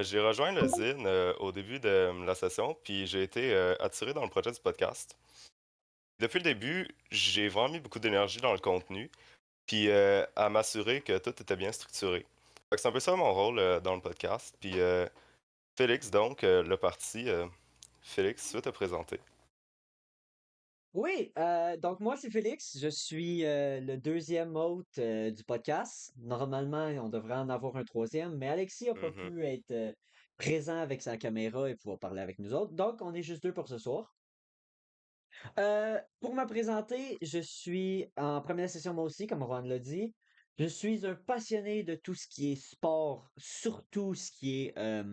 J'ai rejoint le Zine au début de la session, puis j'ai été attiré dans le projet du podcast. Depuis le début, j'ai vraiment mis beaucoup d'énergie dans le contenu, puis à m'assurer que tout était bien structuré. Fait que c'est un peu ça mon rôle dans le podcast. Puis Félix, donc, le parti, Félix, tu veux te présenter. Oui, donc moi c'est Félix, je suis le deuxième hôte du podcast. Normalement, on devrait en avoir un troisième, mais Alexis n'a pas Mhm. pu être présent avec sa caméra et pouvoir parler avec nous autres. Donc, on est juste deux pour ce soir. Pour me présenter, je suis en première session moi aussi, comme Juan l'a dit. Je suis un passionné de tout ce qui est sport, surtout ce qui est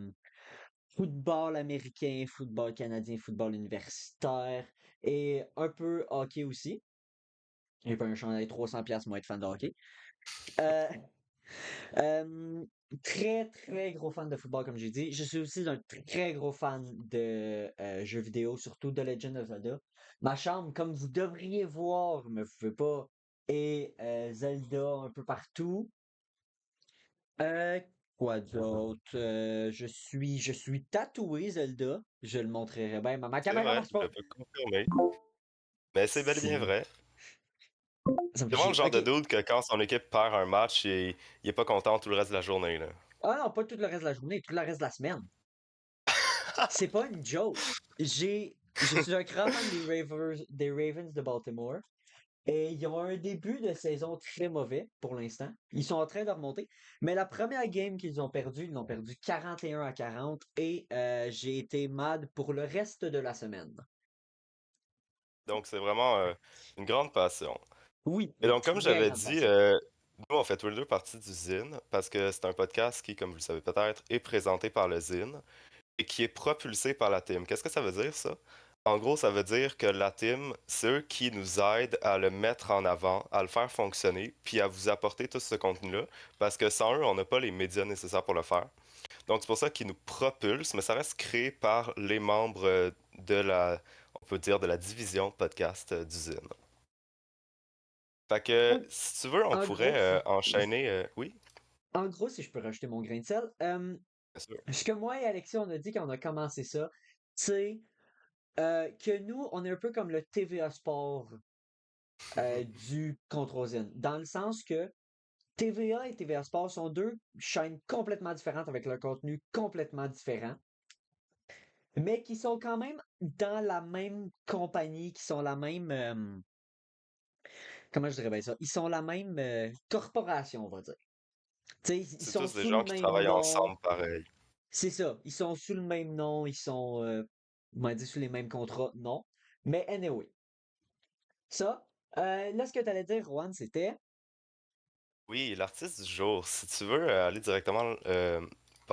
football américain, football canadien, football universitaire et un peu hockey aussi. J'ai pas un chandail 300$, moi, être fan de hockey. Euh, euh, Très, très gros fan de football, comme j'ai dit. Je suis aussi un très gros fan de jeux vidéo, surtout de Legend of Zelda. Ma chambre, comme vous devriez voir, mais vous pouvez pas, est Zelda un peu partout. Euh, Quoi d'autre? Je suis tatoué Zelda. Je le montrerai bien. Ma C'est caméra vrai, marche je pas. peux confirmer. Mais c'est bel et bien C'est... vrai. Ça me fait C'est vraiment le chier. genre de Ok. dude que quand son équipe perd un match, il est pas content tout le reste de la journée, là. Ah non, pas tout le reste de la journée, tout le reste de la semaine. C'est pas une joke. Je suis un grand fan des Ravens de Baltimore. Et ils ont un début de saison très mauvais pour l'instant. Ils sont en train de remonter. Mais la première game qu'ils ont perdue, ils l'ont perdu 41-40. Et j'ai été mad pour le reste de la semaine. Donc c'est vraiment une grande passion. Oui, Et une donc, comme très j'avais grande dit, passion. nous, on fait tous les deux partie du Zine parce que c'est un podcast qui, comme vous le savez peut-être, est présenté par le Zine et qui est propulsé par la team. Qu'est-ce que ça veut dire, ça? En gros, ça veut dire que la team, c'est eux qui nous aident à le mettre en avant, à le faire fonctionner, puis à vous apporter tout ce contenu-là, parce que sans eux, on n'a pas les médias nécessaires pour le faire. Donc, c'est pour ça qu'ils nous propulsent, mais ça reste créé par les membres de la, on peut dire, de la division podcast du Zine. Fait que, En, si tu veux, on en pourrait gros, enchaîner. Oui, en gros, si je peux rajouter mon grain de sel, bien sûr. ce que moi et Alexis, on a dit quand on a commencé ça, c'est que nous, on est un peu comme le TVA Sport du Controsine, dans le sens que TVA et TVA Sport sont deux chaînes complètement différentes avec leur contenu complètement différent, mais qui sont quand même dans la même compagnie, qui sont la même, comment je dirais bien ça, ils sont la même corporation, on va dire. Tu sais, ils C'est sont tous des sous le gens qui même travaillent nom, ensemble, pareil. c'est ça, ils sont sous le même nom, ils sont, on m'a dit sous les mêmes contrats, non. Mais anyway, ça, là, ce que tu allais dire, Juan, c'était, Oui, l'artiste du jour, si tu veux aller directement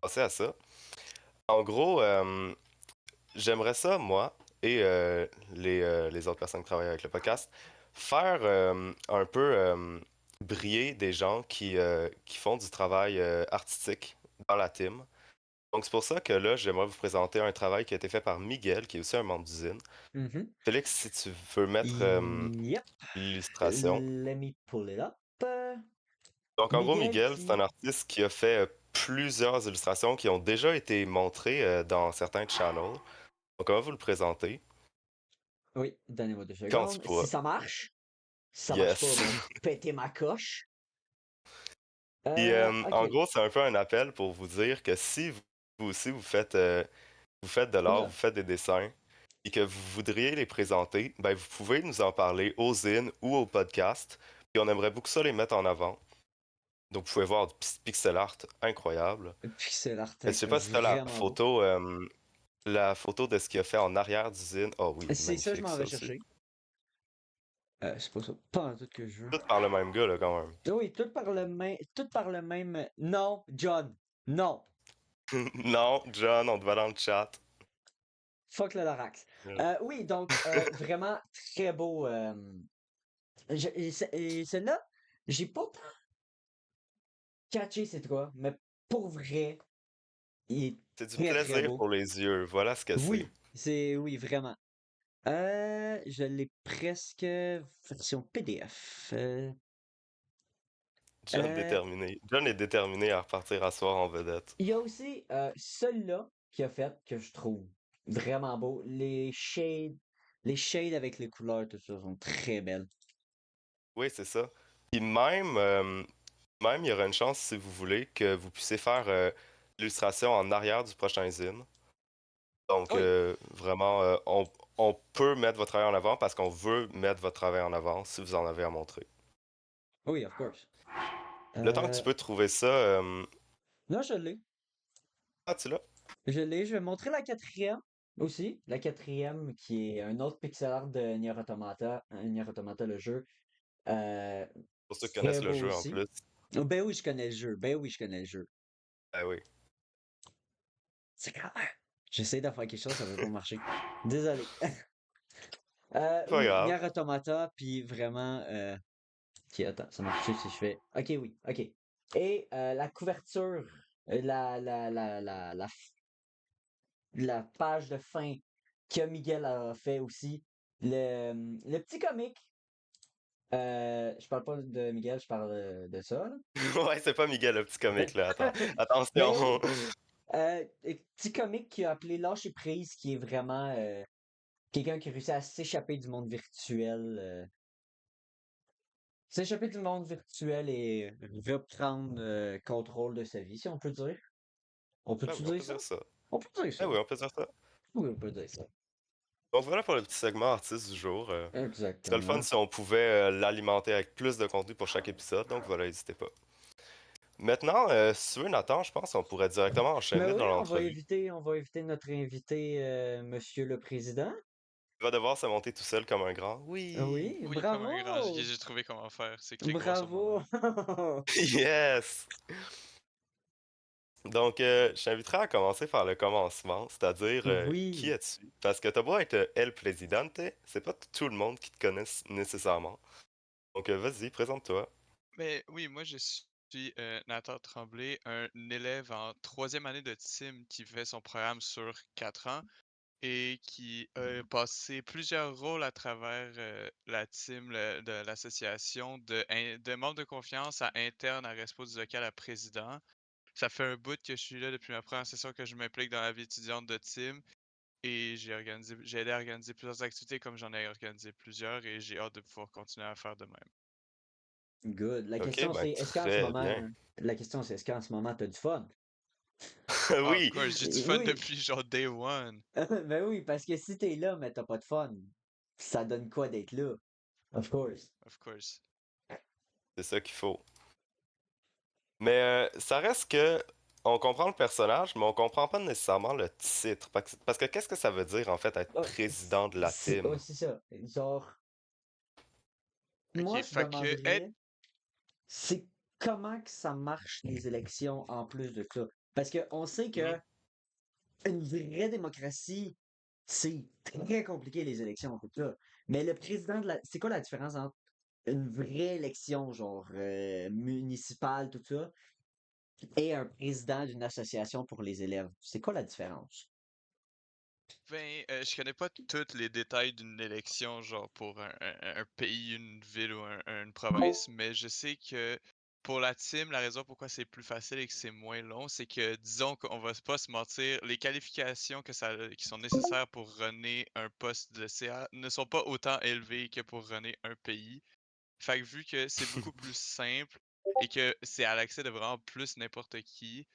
passer à ça. En gros, j'aimerais ça, moi, et les autres personnes qui travaillent avec le podcast, faire un peu briller des gens qui font du travail artistique dans la team. Donc c'est pour ça que là, j'aimerais vous présenter un travail qui a été fait par Miguel, qui est aussi un membre d'usine. mhm, Félix, si tu veux mettre yep, l'illustration. let me pull it up. Donc en gros, Miguel Miguel, c'est un qui, artiste qui a fait plusieurs illustrations qui ont déjà été montrées dans certains channels. Donc on va vous le présenter oui, donnez-moi deux quand tu secondes. Si pourras. ça marche, si ça marche pas, Yes. ben, pétez ma coche. Puis en Ok. gros, c'est un peu un appel pour vous dire que si vous aussi vous faites de l'art, vous Oula. faites des dessins et que vous voudriez les présenter, ben vous pouvez nous en parler aux zines ou au podcast. Puis on aimerait beaucoup ça les mettre en avant. Donc vous pouvez voir du pixel art incroyable. Pixel art, Je sais pas si tu as vraiment beau. la photo de ce qu'il a fait en arrière d'usine. Oh oui, C'est ça, je magnifique m'en ça vais aussi. chercher. C'est pas ça. Pas en tout que je veux. Tout par le même gars là quand même. Oui, tout par le même. Non, John. Non. Non, John, on te va dans le chat. Fuck le Lorax. Oui, donc, vraiment très beau. Et celle-là, j'ai pas tant catché c'est quoi, mais pour vrai, il est C'est du très très plaisir beau. pour les yeux, voilà ce que c'est. Oui, vraiment. Je l'ai presque version PDF. Euh, John est déterminé à repartir à soir en vedette. il y a aussi celui-là qui a fait que je trouve vraiment beau. Les shades avec les couleurs, tout ça, sont très belles. Oui, c'est ça. Puis même, il y aura une chance, si vous voulez, que vous puissiez faire l'illustration en arrière du prochain zine. Donc, Oui, vraiment, on peut mettre votre travail en avant parce qu'on veut mettre votre travail en avant si vous en avez à montrer. oui, of course. Le temps que tu Euh, peux trouver ça, non, je l'ai. ah, tu l'as? Je l'ai. Je vais montrer la quatrième aussi. La quatrième qui est un autre pixel art de Nier Automata. Nier Automata, le jeu. Euh, Pour ceux qui Très connaissent le beau jeu en aussi. plus. Oh, ben oui, je connais le jeu. Ben oui, je connais le jeu. Ah oui. C'est quand même. J'essaie de faire quelque chose, ça veut pas marcher. Désolé. C'est pas Oui, grave. Nier Automata, puis vraiment. Ok, attends, ça marche si je fais. Ok, oui, ok. Et la couverture, la page de fin que Miguel a fait aussi. Le petit comique. Je parle pas de Miguel, je parle de ça, là. Ouais, c'est pas Miguel le petit comique là. Attends. Mais Attention. oui, petit comique qui a appelé Lâcher prise, qui est vraiment quelqu'un qui réussit à s'échapper du monde virtuel. S'échapper du monde virtuel et reprendre contrôle de sa vie, si on peut dire. On Ben peut-tu oui, on dire peut ça? dire ça. On peut dire ça. Ben oui, on peut dire ça. Oui, on peut dire ça. Donc voilà pour le petit segment artiste du jour. Ce serait le fun Exactement. si on pouvait l'alimenter avec plus de contenu pour chaque épisode, donc voilà, n'hésitez pas. Maintenant, si tu veux, Nathan, je pense qu'on pourrait directement Mais enchaîner oui, dans l'entrevue. on va éviter notre invité, Monsieur le Président. Il va devoir se monter tout seul comme un grand. Oui! Oui, Oui, comme un grand, bravo! j'ai trouvé comment faire. C'est clique droit sur Bravo! moi-même. Yes! Donc, je t'inviterai à commencer par le commencement, c'est-à-dire qui Oui. es-tu? Parce que t'as beau être El Presidente, c'est pas tout le monde qui te connaisse nécessairement. Donc, vas-y, présente-toi. Mais oui, moi je suis Nathan Tremblay, un élève en troisième année de TIM qui fait son programme sur 4 ans et qui a passé plusieurs rôles à travers la team de l'association, de membre de confiance à interne à Respo du local à président. Ça fait un bout que je suis là depuis ma première session que je m'implique dans la vie étudiante de team et j'ai aidé à organiser plusieurs activités comme j'en ai organisé plusieurs et j'ai hâte de pouvoir continuer à faire de même. Good. Ok, ben très bien. La question c'est, est-ce qu'en ce moment, t'as du fun? Ah, of Oui! course, j'ai du fun Oui. depuis genre day one. Ben oui, parce que si t'es là, mais t'as pas de fun, ça donne quoi d'être là? Of course. Of course. C'est ça qu'il faut. Mais ça reste que on comprend le personnage, mais on comprend pas nécessairement le titre. Parce que qu'est-ce que ça veut dire en fait être Ah, président de la team? c'est ça. Genre, moi, Ok, je fait que demanderais, c'est comment que ça marche les élections en plus de ça? Parce qu'on sait Mhm. que une vraie démocratie, c'est très compliqué les élections, tout ça. Mais le président de la... C'est quoi la différence entre une vraie élection, genre municipale, tout ça, et un président d'une association pour les élèves? C'est quoi la différence? je connais pas tous les détails d'une élection, genre pour un pays, une ville ou une province, mais je sais que pour la team, la raison pourquoi c'est plus facile et que c'est moins long, c'est que, disons qu'on va pas se mentir, les qualifications qui sont nécessaires pour runner un poste de CA ne sont pas autant élevées que pour runner un pays. Fait que vu que c'est beaucoup plus simple et que c'est à l'accès de vraiment plus n'importe qui,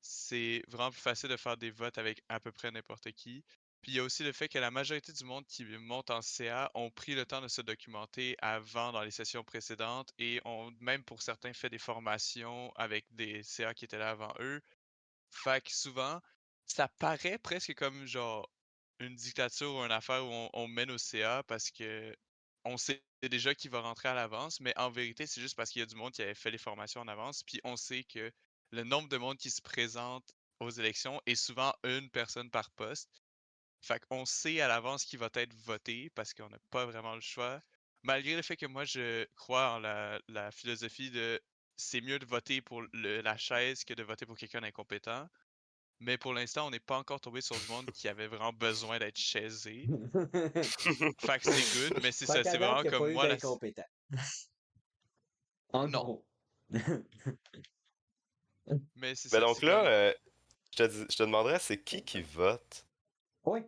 c'est vraiment plus facile de faire des votes avec à peu près n'importe qui. Puis il y a aussi le fait que la majorité du monde qui monte en CA ont pris le temps de se documenter avant dans les sessions précédentes et ont même pour certains fait des formations avec des CA qui étaient là avant eux. Fait que souvent, ça paraît presque comme genre une dictature ou une affaire où on mène au CA parce que on sait déjà qui va rentrer à l'avance, mais en vérité, c'est juste parce qu'il y a du monde qui avait fait les formations en avance, puis on sait que le nombre de monde qui se présente aux élections est souvent une personne par poste. Fait qu'on sait à l'avance qui va être voté parce qu'on n'a pas vraiment le choix. Malgré le fait que moi, je crois en la philosophie de c'est mieux de voter pour la chaise que de voter pour quelqu'un d'incompétent. Mais pour l'instant, on n'est pas encore tombé sur du monde qui avait vraiment besoin d'être chaisé. Fait que c'est good, mais c'est Fait ça, qu'à c'est date, vraiment il n'y a comme pas eu moi d'incompétent. En non, gros. Mais c'est Mais ça, donc c'est là, comme. je te demanderais, c'est qui vote? Oui,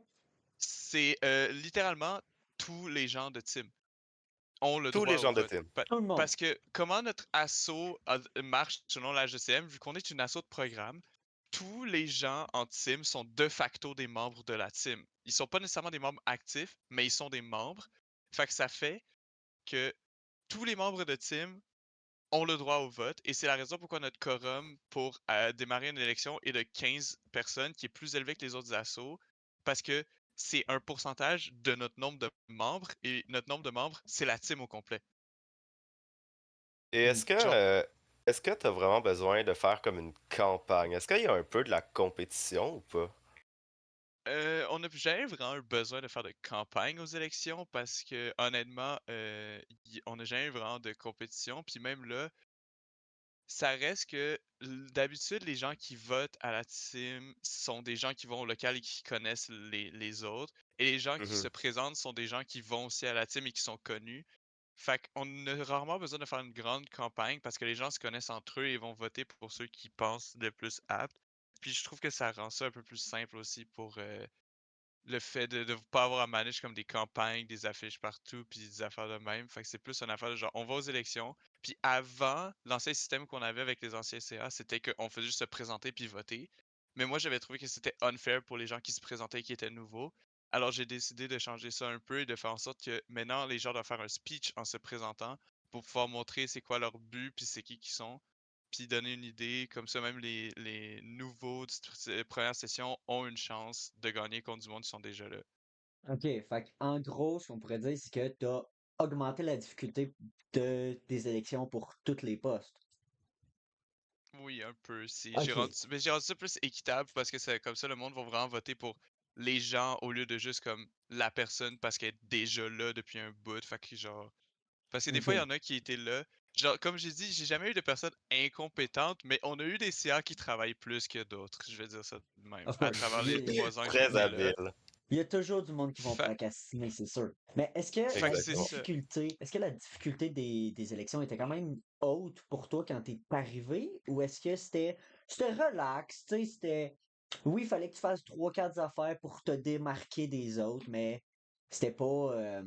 C'est littéralement tous les gens de team ont le Tous les droit au gens de vote. team. tout le monde. Parce que comment notre asso marche selon la GCM, vu qu'on est une asso de programme, tous les gens en team sont de facto des membres de la team. Ils sont pas nécessairement des membres actifs, mais ils sont des membres. Fait que ça fait que tous les membres de team ont le droit au vote et c'est la raison pourquoi notre quorum pour démarrer une élection est de 15 personnes, qui est plus élevé que les autres assos, parce que c'est un pourcentage de notre nombre de membres et notre nombre de membres, c'est la team au complet. Et Genre, est-ce que tu as vraiment besoin de faire comme une campagne? Est-ce qu'il y a un peu de la compétition ou pas? on n'a jamais vraiment eu besoin de faire de campagne aux élections parce que honnêtement, on n'a jamais eu vraiment de compétition. Puis même là, ça reste que d'habitude, les gens qui votent à la team sont des gens qui vont au local et qui connaissent les autres. Et les gens qui se Mhm. présentent sont des gens qui vont aussi à la team et qui sont connus. Fait qu'on a rarement besoin de faire une grande campagne parce que les gens se connaissent entre eux et vont voter pour ceux qui pensent le plus aptes. Puis je trouve que ça rend ça un peu plus simple aussi pour le fait de pas avoir à manager comme des campagnes, des affiches partout, puis des affaires de même. Fait que c'est plus une affaire de genre, on va aux élections. Puis avant, l'ancien système qu'on avait avec les anciens CA, c'était qu'on faisait juste se présenter puis voter. Mais moi, j'avais trouvé que c'était unfair pour les gens qui se présentaient et qui étaient nouveaux. Alors j'ai décidé de changer ça un peu et de faire en sorte que maintenant, les gens doivent faire un speech en se présentant pour pouvoir montrer c'est quoi leur but puis c'est qui sont. Puis donner une idée, comme ça même les nouveaux de première session ont une chance de gagner contre du monde qui sont déjà là. OK, fait en gros, ce qu'on pourrait dire, c'est que tu as augmenté la difficulté des élections pour tous les postes. Oui, un peu. OK. J'ai rendu ça plus équitable parce que c'est comme ça, le monde va vraiment voter pour les gens au lieu de juste comme la personne parce qu'elle est déjà là depuis un bout. Fait que genre. Parce que des fois, il y OK. en a qui étaient là. Genre, comme j'ai dit, j'ai jamais eu de personnes incompétentes, mais on a eu des CA qui travaillent plus que d'autres. Je vais dire ça de même. Of À course. travers les 3 ans que Très j'étais là. habile. Il y a toujours du monde qui vont Fait, procrastiner, c'est sûr. Mais est-ce que fait la que c'est Exactement. ça. difficulté, est-ce que la difficulté des élections était quand même haute pour toi quand t'es arrivé? Ou est-ce que c'était relax, tu sais, oui, il fallait que tu fasses trois, quatre affaires pour te démarquer des autres, mais c'était pas,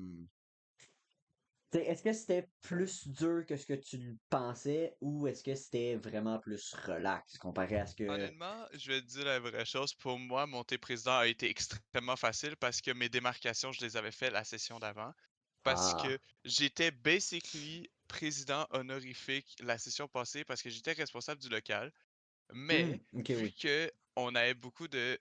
est-ce que c'était plus dur que ce que tu le pensais ou est-ce que c'était vraiment plus relax comparé à ce que... Honnêtement, je vais te dire la vraie chose. Pour moi, monter président a été extrêmement facile parce que mes démarcations, je les avais fait la session d'avant. Parce Ah. que j'étais basically président honorifique la session passée parce que j'étais responsable du local. Mais Ok, vu oui. que on avait beaucoup d'élèves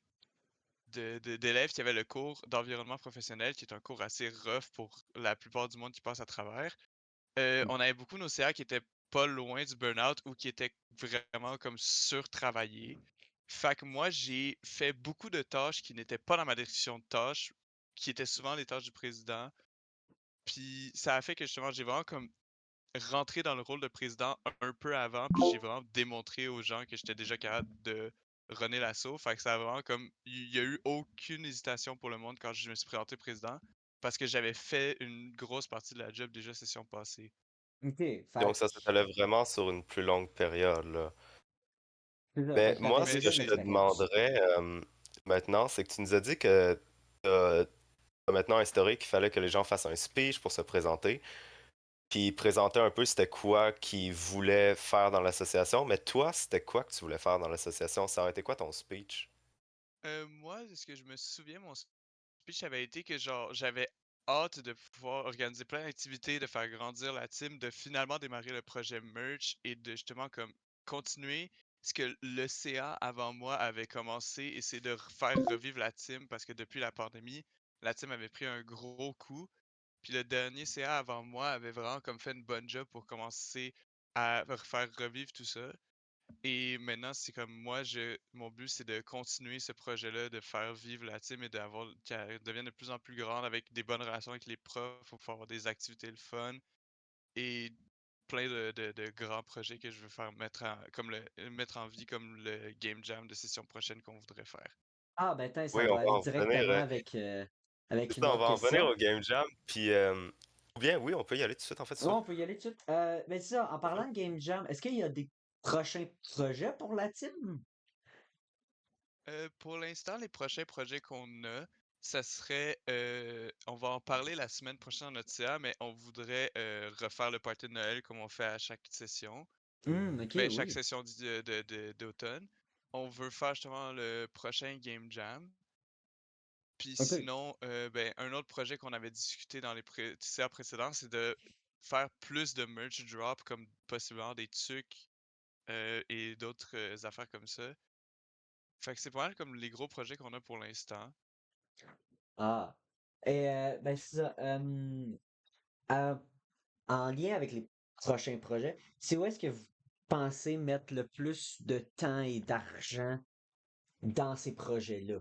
qui avaient le cours d'environnement professionnel, qui est un cours assez rough pour la plupart du monde qui passe à travers, on avait beaucoup nos CA qui étaient pas loin du burn-out ou qui étaient vraiment comme surtravaillés. Fait que moi, j'ai fait beaucoup de tâches qui n'étaient pas dans ma description de tâches, qui étaient souvent les tâches du président. Puis ça a fait que justement, j'ai vraiment comme rentré dans le rôle de président un peu avant, puis j'ai vraiment démontré aux gens que j'étais déjà capable de runner l'assaut. Fait que ça a vraiment comme. Il y a eu aucune hésitation pour le monde quand je me suis présenté président, parce que j'avais fait une grosse partie de la job déjà session passée. Ok, Donc ça s'étalait vraiment sur une plus longue période, là. c'est ça, fait Mais que moi, t'avais ce Mais que déjà de je c'est te l'expérience. demanderais maintenant, c'est que tu nous as dit que t'as maintenant instauré qu'il fallait que les gens fassent un speech pour se présenter, puis présenter un peu c'était quoi qu'ils voulaient faire dans l'association. Mais toi, c'était quoi que tu voulais faire dans l'association? Ça aurait été quoi ton speech? moi, ce que je me souviens, mon speech avait été que genre j'avais hâte de pouvoir organiser plein d'activités, de faire grandir la team, de finalement démarrer le projet merch et de justement comme continuer ce que le CA avant moi avait commencé et c'est de faire revivre la team parce que depuis la pandémie, la team avait pris un gros coup. Puis le dernier CA avant moi avait vraiment comme fait une bonne job pour commencer à faire revivre tout ça. Et maintenant, c'est comme moi, mon but, c'est de continuer ce projet-là, de faire vivre la team et qu'elle devienne de plus en plus grande avec des bonnes relations avec les profs pour pouvoir avoir des activités le fun et plein de grands projets que je veux faire mettre en vie comme le Game Jam de session prochaine qu'on voudrait faire. Ah, ben, ça Oui, va on va aller en revenir. directement avec C'est une ça, on autre va en revenir question. au Game Jam. Puis Ou bien, oui, on peut y aller tout de suite, en fait, Ouais, ça. on peut y aller tout de suite. Mais c'est ça, en parlant de Game Jam, est-ce qu'il y a des prochains projets pour la team? Pour l'instant, les prochains projets qu'on a, ça serait, on va en parler la semaine prochaine dans notre CA, mais on voudrait refaire le party de Noël comme on fait à chaque session. Ok, Ben, chaque oui. session d'automne. On veut faire justement le prochain Game Jam. Puis Ok. sinon, ben, un autre projet qu'on avait discuté dans les CA précédents, c'est de faire plus de merch drop, comme possiblement des trucs et d'autres affaires comme ça. Fait que c'est pas mal comme les gros projets qu'on a pour l'instant. Ah. Et ben c'est ça. Euh, En lien avec les prochains projets, c'est où est-ce que vous pensez mettre le plus de temps et d'argent dans ces projets-là?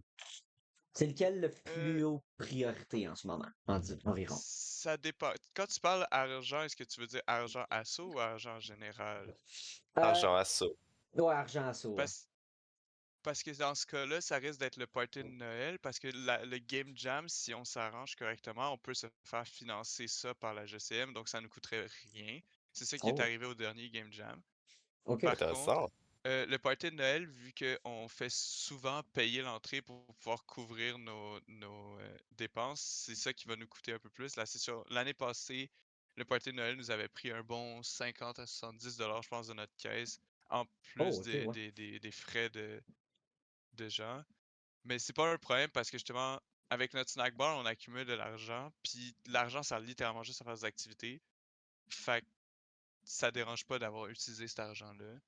C'est lequel le Euh, plus haut priorité en ce moment, environ? Ça dépend. Quand tu parles argent, est-ce que tu veux dire argent assaut ou argent général? Euh, Argent à ça. ouais, argent assaut, ouais. Parce, parce que dans ce cas-là, ça risque d'être le party de Noël, parce que le Game Jam, si on s'arrange correctement, on peut se faire financer ça par la GCM, donc ça ne nous coûterait rien. C'est ça qui est Oh, arrivé au dernier Game Jam. ok. Par contre, Intéressant. le party de Noël, vu qu'on fait souvent payer l'entrée pour pouvoir couvrir nos dépenses, c'est ça qui va nous coûter un peu plus. L'année passée, le party de Noël nous avait pris un bon 50 à 70 $, je pense, de notre caisse, en Oh, plus ok, ouais. des frais de gens. Mais c'est pas un problème parce que justement, avec notre snack bar, on accumule de l'argent, puis l'argent sert littéralement juste à faire des activités. Fait que ça dérange pas d'avoir utilisé cet argent-là.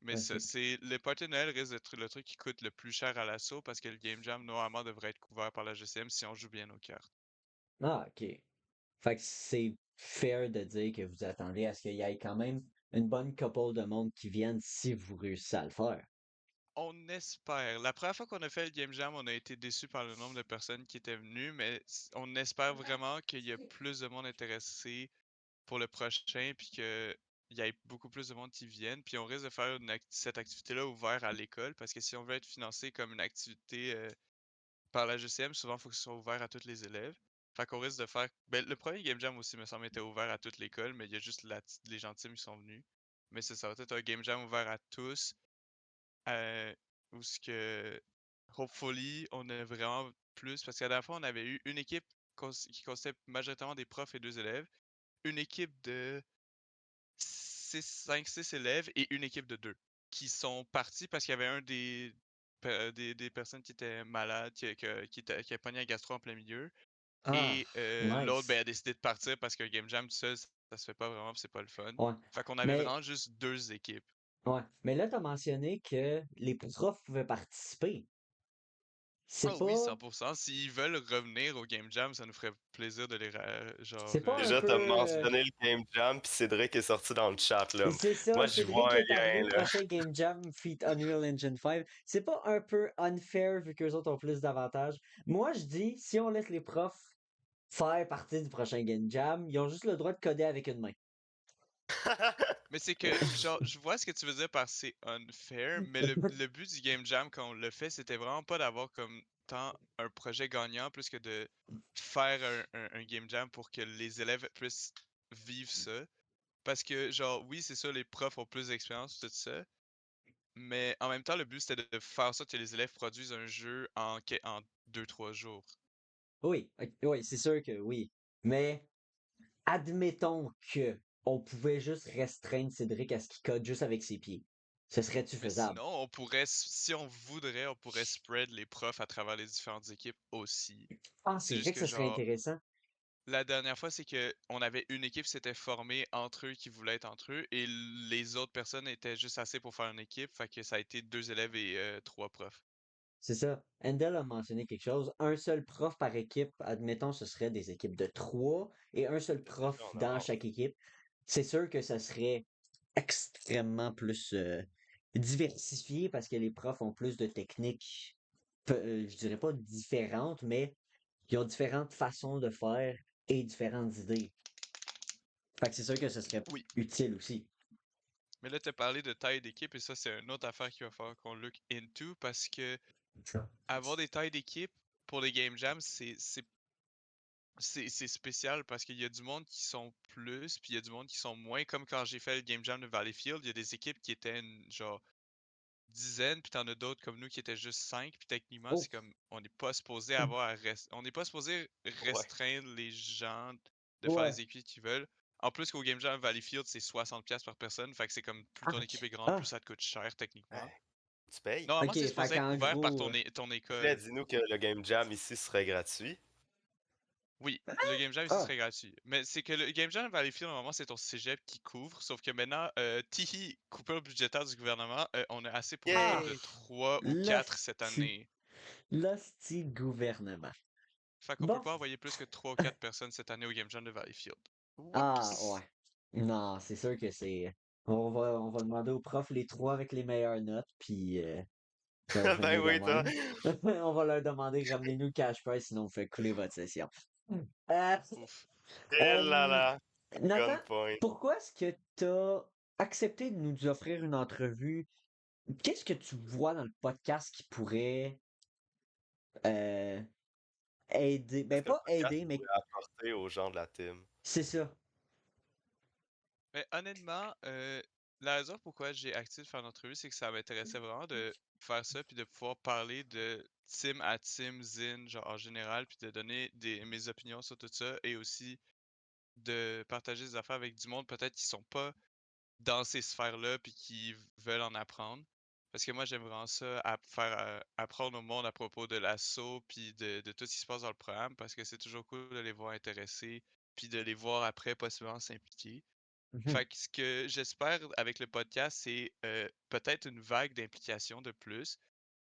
Mais ça, Ok. c'est le party de Noël risque d'être le truc qui coûte le plus cher à l'assaut parce que le Game Jam, normalement, devrait être couvert par la GCM si on joue bien nos cartes. Ah, ok. Fait que c'est fair de dire que vous attendez à ce qu'il y ait quand même une bonne couple de monde qui viennent si vous réussissez à le faire. On espère. La première fois qu'on a fait le Game Jam, on a été déçus par le nombre de personnes qui étaient venues, mais on espère vraiment qu'il y a plus de monde intéressé pour le prochain, puis qu'il y ait beaucoup plus de monde qui viennent. Puis on risque de faire cette activité-là ouverte à l'école, parce que si on veut être financé comme une activité par la GCM, souvent, il faut que ce soit ouvert à tous les élèves. Fait qu'on risque de faire. Ben, le premier Game Jam aussi, me semble, était ouvert à toute l'école, mais il y a juste les gens de team qui sont venus. Mais c'est ça va être un Game Jam ouvert à tous. Où ce que. Hopefully, on a vraiment plus. Parce qu'à la fois, on avait eu une équipe qui consistait majoritairement des profs et 2 élèves. Une équipe de 5, 6 élèves et une équipe de 2 qui sont partis parce qu'il y avait un des personnes qui étaient malades, qui a pogné un gastro en plein milieu. Ah, Et l'autre ben, nice. a décidé de partir parce qu'un game jam tout seul, ça se fait pas vraiment, c'est pas le fun. Ouais. Fait qu'on avait Mais vraiment juste 2 équipes. Ouais. Mais là, tu as mentionné que les profs pouvaient participer. C'est Ah oui, pas, 100%. S'ils veulent revenir au game jam, ça nous ferait plaisir de les genre c'est pas un Déjà, t'as peu, mentionné le Game Jam, puis Cédric est sorti dans le chat, là. c'est ça, Moi, j'y Cédric vois un est arrivé lien, au là. prochain Game Jam feat Unreal Engine 5. C'est pas un peu unfair vu qu'eux autres ont plus d'avantages. Moi, je dis, si on laisse les profs faire partie du prochain Game Jam, ils ont juste le droit de coder avec une main. Mais c'est que, genre, je vois ce que tu veux dire par c'est unfair, mais le but du Game Jam quand on le fait, c'était vraiment pas d'avoir comme tant un projet gagnant plus que de faire un Game Jam pour que les élèves puissent vivre ça. Parce que, genre, oui, c'est ça, les profs ont plus d'expérience, tout ça, mais en même temps, le but c'était de faire ça que les élèves produisent un jeu en 2, 3 jours. Oui, oui, c'est sûr que oui. Mais admettons que on pouvait juste restreindre Cédric à ce qu'il code juste avec ses pieds. Ce serait-tu Mais faisable? sinon, on pourrait, si on voudrait, on pourrait spread les profs à travers les différentes équipes aussi. Ah, C'est c'est vrai juste que que, ce serait genre, intéressant. la dernière fois, c'est que on avait une équipe qui s'était formée entre eux qui voulaient être entre eux et les autres personnes étaient juste assez pour faire une équipe, fait que ça a été 2 élèves et 3 profs. C'est ça. Endel a mentionné quelque chose. Un seul prof par équipe, admettons, ce serait des équipes de trois et un seul C'est déjà prof en dans avance. chaque équipe. C'est sûr que ça serait extrêmement plus diversifié parce que les profs ont plus de techniques, je dirais pas différentes, mais ils ont différentes façons de faire et différentes idées. Fait que c'est sûr que ce serait Oui, utile aussi. mais là, tu as parlé de taille d'équipe et ça, c'est une autre affaire qu'il va falloir qu'on look into parce que avoir des tailles d'équipe pour les game jams, c'est spécial parce qu'il y a du monde qui sont plus, puis il y a du monde qui sont moins. Comme quand j'ai fait le Game Jam de Valleyfield, il y a des équipes qui étaient genre dizaine, puis t'en as d'autres comme nous qui étaient juste 5, puis techniquement, Oh, c'est comme on n'est pas supposé avoir on n'est pas supposé Ouais. restreindre les gens de faire ouais. les équipes qu'ils veulent. En plus qu'au Game Jam Valleyfield, c'est 60$ par personne, fait que c'est comme plus ton équipe est grande, plus Ah, ça te coûte cher techniquement. Tu payes? Normalement, ok, c'est fait supposé être qu'en couvert par gros, ton Fred, école. dis-nous que le Game Jam ici serait gratuit. Oui, le Game Jam ici ah, serait gratuit. Mais c'est que le Game Jam Valleyfield, normalement, c'est ton cégep qui couvre. Sauf que maintenant, Tihi, coupure budgétaire du gouvernement, on a assez pour un ah, groupe de Yay! 3 ou 4 cette l'hostie, année. l'hostie gouvernement. Fait qu'on peut Bon, pas envoyer plus que 3 ou 4 personnes cette année au Game Jam de Valleyfield. ah, ouais. Whoops! Non, c'est sûr que c'est. On va demander aux profs les trois avec les meilleures notes, puis ça va Ben finir de oui, toi. même. On va leur demander, ramenez-nous le cash prize, sinon on fait couler votre session. Euh, Ouf. Eh là euh, là, Nathan, gunpoint. pourquoi est-ce que tu as accepté de nous offrir une entrevue? Qu'est-ce que tu vois dans le podcast qui pourrait euh, aider? Est-ce Ben, que le pas podcast aider, mais pourrait apporter aux gens de la team? c'est ça. Mais honnêtement, la raison pourquoi j'ai accepté de faire l'entrevue, c'est que ça m'intéressait vraiment de faire ça, puis de pouvoir parler de team à team, zine, genre en général, puis de donner mes opinions sur tout ça, et aussi de partager des affaires avec du monde peut-être qui sont pas dans ces sphères-là, puis qui veulent en apprendre. Parce que moi, j'aime vraiment ça, faire apprendre au monde à propos de l'assaut, puis de tout ce qui se passe dans le programme, parce que c'est toujours cool de les voir intéressés, puis de les voir après possiblement s'impliquer. Mhm. Fait que ce que j'espère avec le podcast, c'est peut-être une vague d'implication de plus,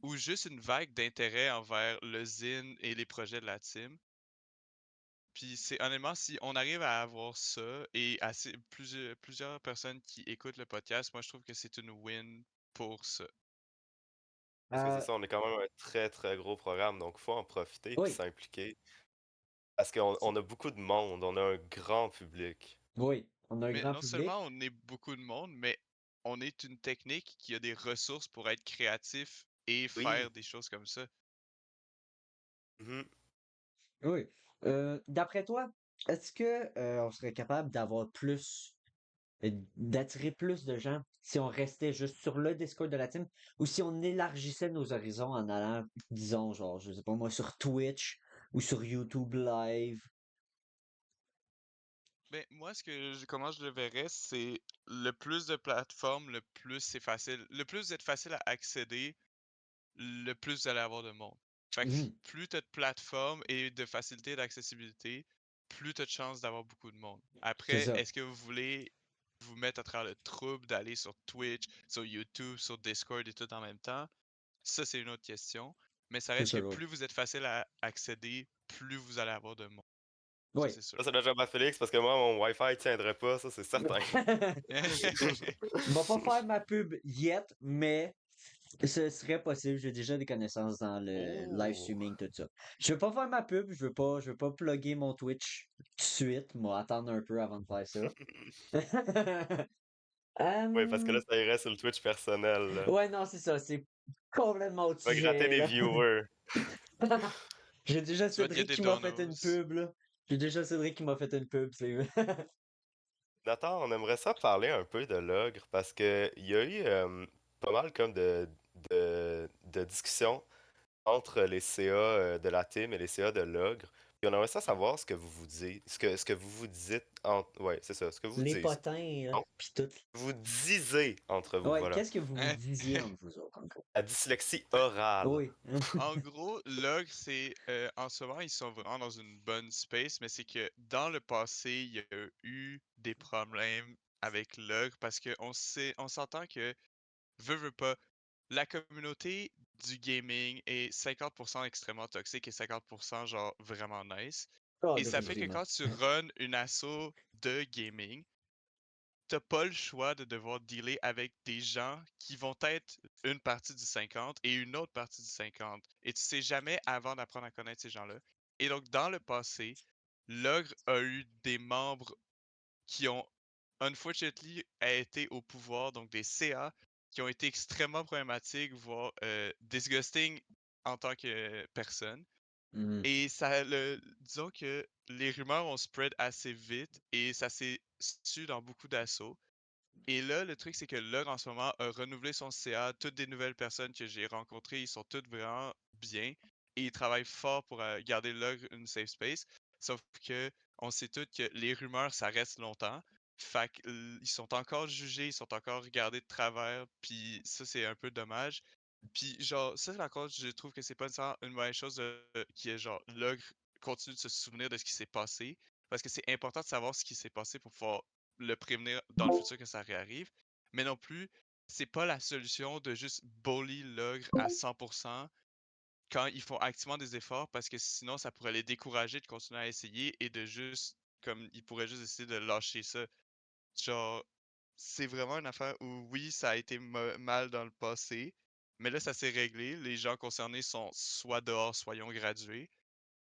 ou juste une vague d'intérêt envers le zine et les projets de la team. Puis c'est honnêtement, si on arrive à avoir ça et assez plusieurs personnes qui écoutent le podcast, moi je trouve que c'est une win pour ça. Parce que c'est Euh, ça, on est quand même un très très gros programme, donc faut en profiter puis oui, s'impliquer. Parce qu'on a beaucoup de monde, on a un grand public. oui, on a un Mais grand non public. seulement on est beaucoup de monde, mais on est une technique qui a des ressources pour être créatif et Oui. faire des choses comme ça. Mhm. Oui. D'après toi, est-ce que on serait capable d'avoir plus, d'attirer plus de gens si on restait juste sur le Discord de la team ou si on élargissait nos horizons en allant, disons, genre, je sais pas moi, sur Twitch ou sur YouTube Live? Ben, moi, comment je le verrais, c'est le plus de plateformes, le plus c'est facile. Le plus vous êtes facile à accéder, le plus vous allez avoir de monde. Fait que Mhm, plus tu as de plateformes et de facilité d'accessibilité, plus tu as de chances d'avoir beaucoup de monde. c'est Après, ça. est-ce que vous voulez vous mettre à travers le trouble d'aller sur Twitch, sur YouTube, sur Discord et tout en même temps? Ça, c'est une autre question. Mais ça C'est reste ça, que oui. plus vous êtes facile à accéder, plus vous allez avoir de monde. Ça, Oui. c'est sûr. Ça doit jamais à Félix parce que moi, mon Wi-Fi tiendrait pas, ça c'est certain. On va pas faire ma pub yet, mais ce serait possible. J'ai déjà des connaissances dans le live Oh! streaming, tout ça. Je veux pas faire ma pub, je veux pas plugger mon Twitch tout de suite. Moi, attendre un peu avant de faire ça. Oui, parce que Hum, là, ça irait sur le Twitch personnel, là. ouais, non, c'est ça. C'est complètement autre Tu vas gratter sujet, des là. viewers. J'ai déjà Tu vas te get Cédric des qui m'a fait une donos. pub, là. J'ai déjà Cédric qui m'a fait une pub, c'est... Nathan, on aimerait ça parler un peu de l'ogre parce que il y a eu pas mal comme de discussions entre les CA de la team et les CA de l'ogre. Puis on aimerait ça savoir ce que vous vous dites, ce que vous vous dites ouais, c'est ça, ce que vous Les dites. potins, là, Non, pis tout. vous disiez entre vous, Ouais, voilà. qu'est-ce que vous vous disiez entre vous autres, en gros? La dyslexie Ben, orale. Oui. en gros, Log, c'est en ce moment, ils sont vraiment dans une bonne space, mais c'est que dans le passé, il y a eu des problèmes avec Log parce on s'entend que veut pas, la communauté du gaming est 50% extrêmement toxique et 50% genre vraiment nice. Ah, Et ça fait que définitivement. quand tu runs une asso de gaming, t'as pas le choix de devoir dealer avec des gens qui vont être une partie du 50 et une autre partie du 50. Et tu sais jamais avant d'apprendre à connaître ces gens-là. Et donc, dans le passé, l'ogre a eu des membres qui ont, unfortunately, été au pouvoir, donc des CA, qui ont été extrêmement problématiques, voire disgusting en tant que personne. Mhm. Et disons que les rumeurs ont spread assez vite et ça s'est su dans beaucoup d'assauts. Et là, le truc, c'est que Log, en ce moment, a renouvelé son CA. Toutes des nouvelles personnes que j'ai rencontrées, ils sont toutes vraiment bien. Et ils travaillent fort pour garder Log une safe space. Sauf que on sait tous que les rumeurs, ça reste longtemps. Fait qu'ils sont encore jugés, ils sont encore regardés de travers. Puis ça, c'est un peu dommage. Puis genre, ça, par contre, je trouve que c'est pas nécessairement une mauvaise chose qui est genre, Log continue de se souvenir de ce qui s'est passé. Parce que c'est important de savoir ce qui s'est passé pour pouvoir le prévenir dans le futur que ça réarrive. Mais non plus, c'est pas la solution de juste bully l'ogre à 100% quand ils font activement des efforts parce que sinon ça pourrait les décourager de continuer à essayer et de juste, comme ils pourraient juste essayer de lâcher ça. Genre, c'est vraiment une affaire où oui, ça a été mal dans le passé, mais là ça s'est réglé. Les gens concernés sont soit dehors, soit ils ont gradué.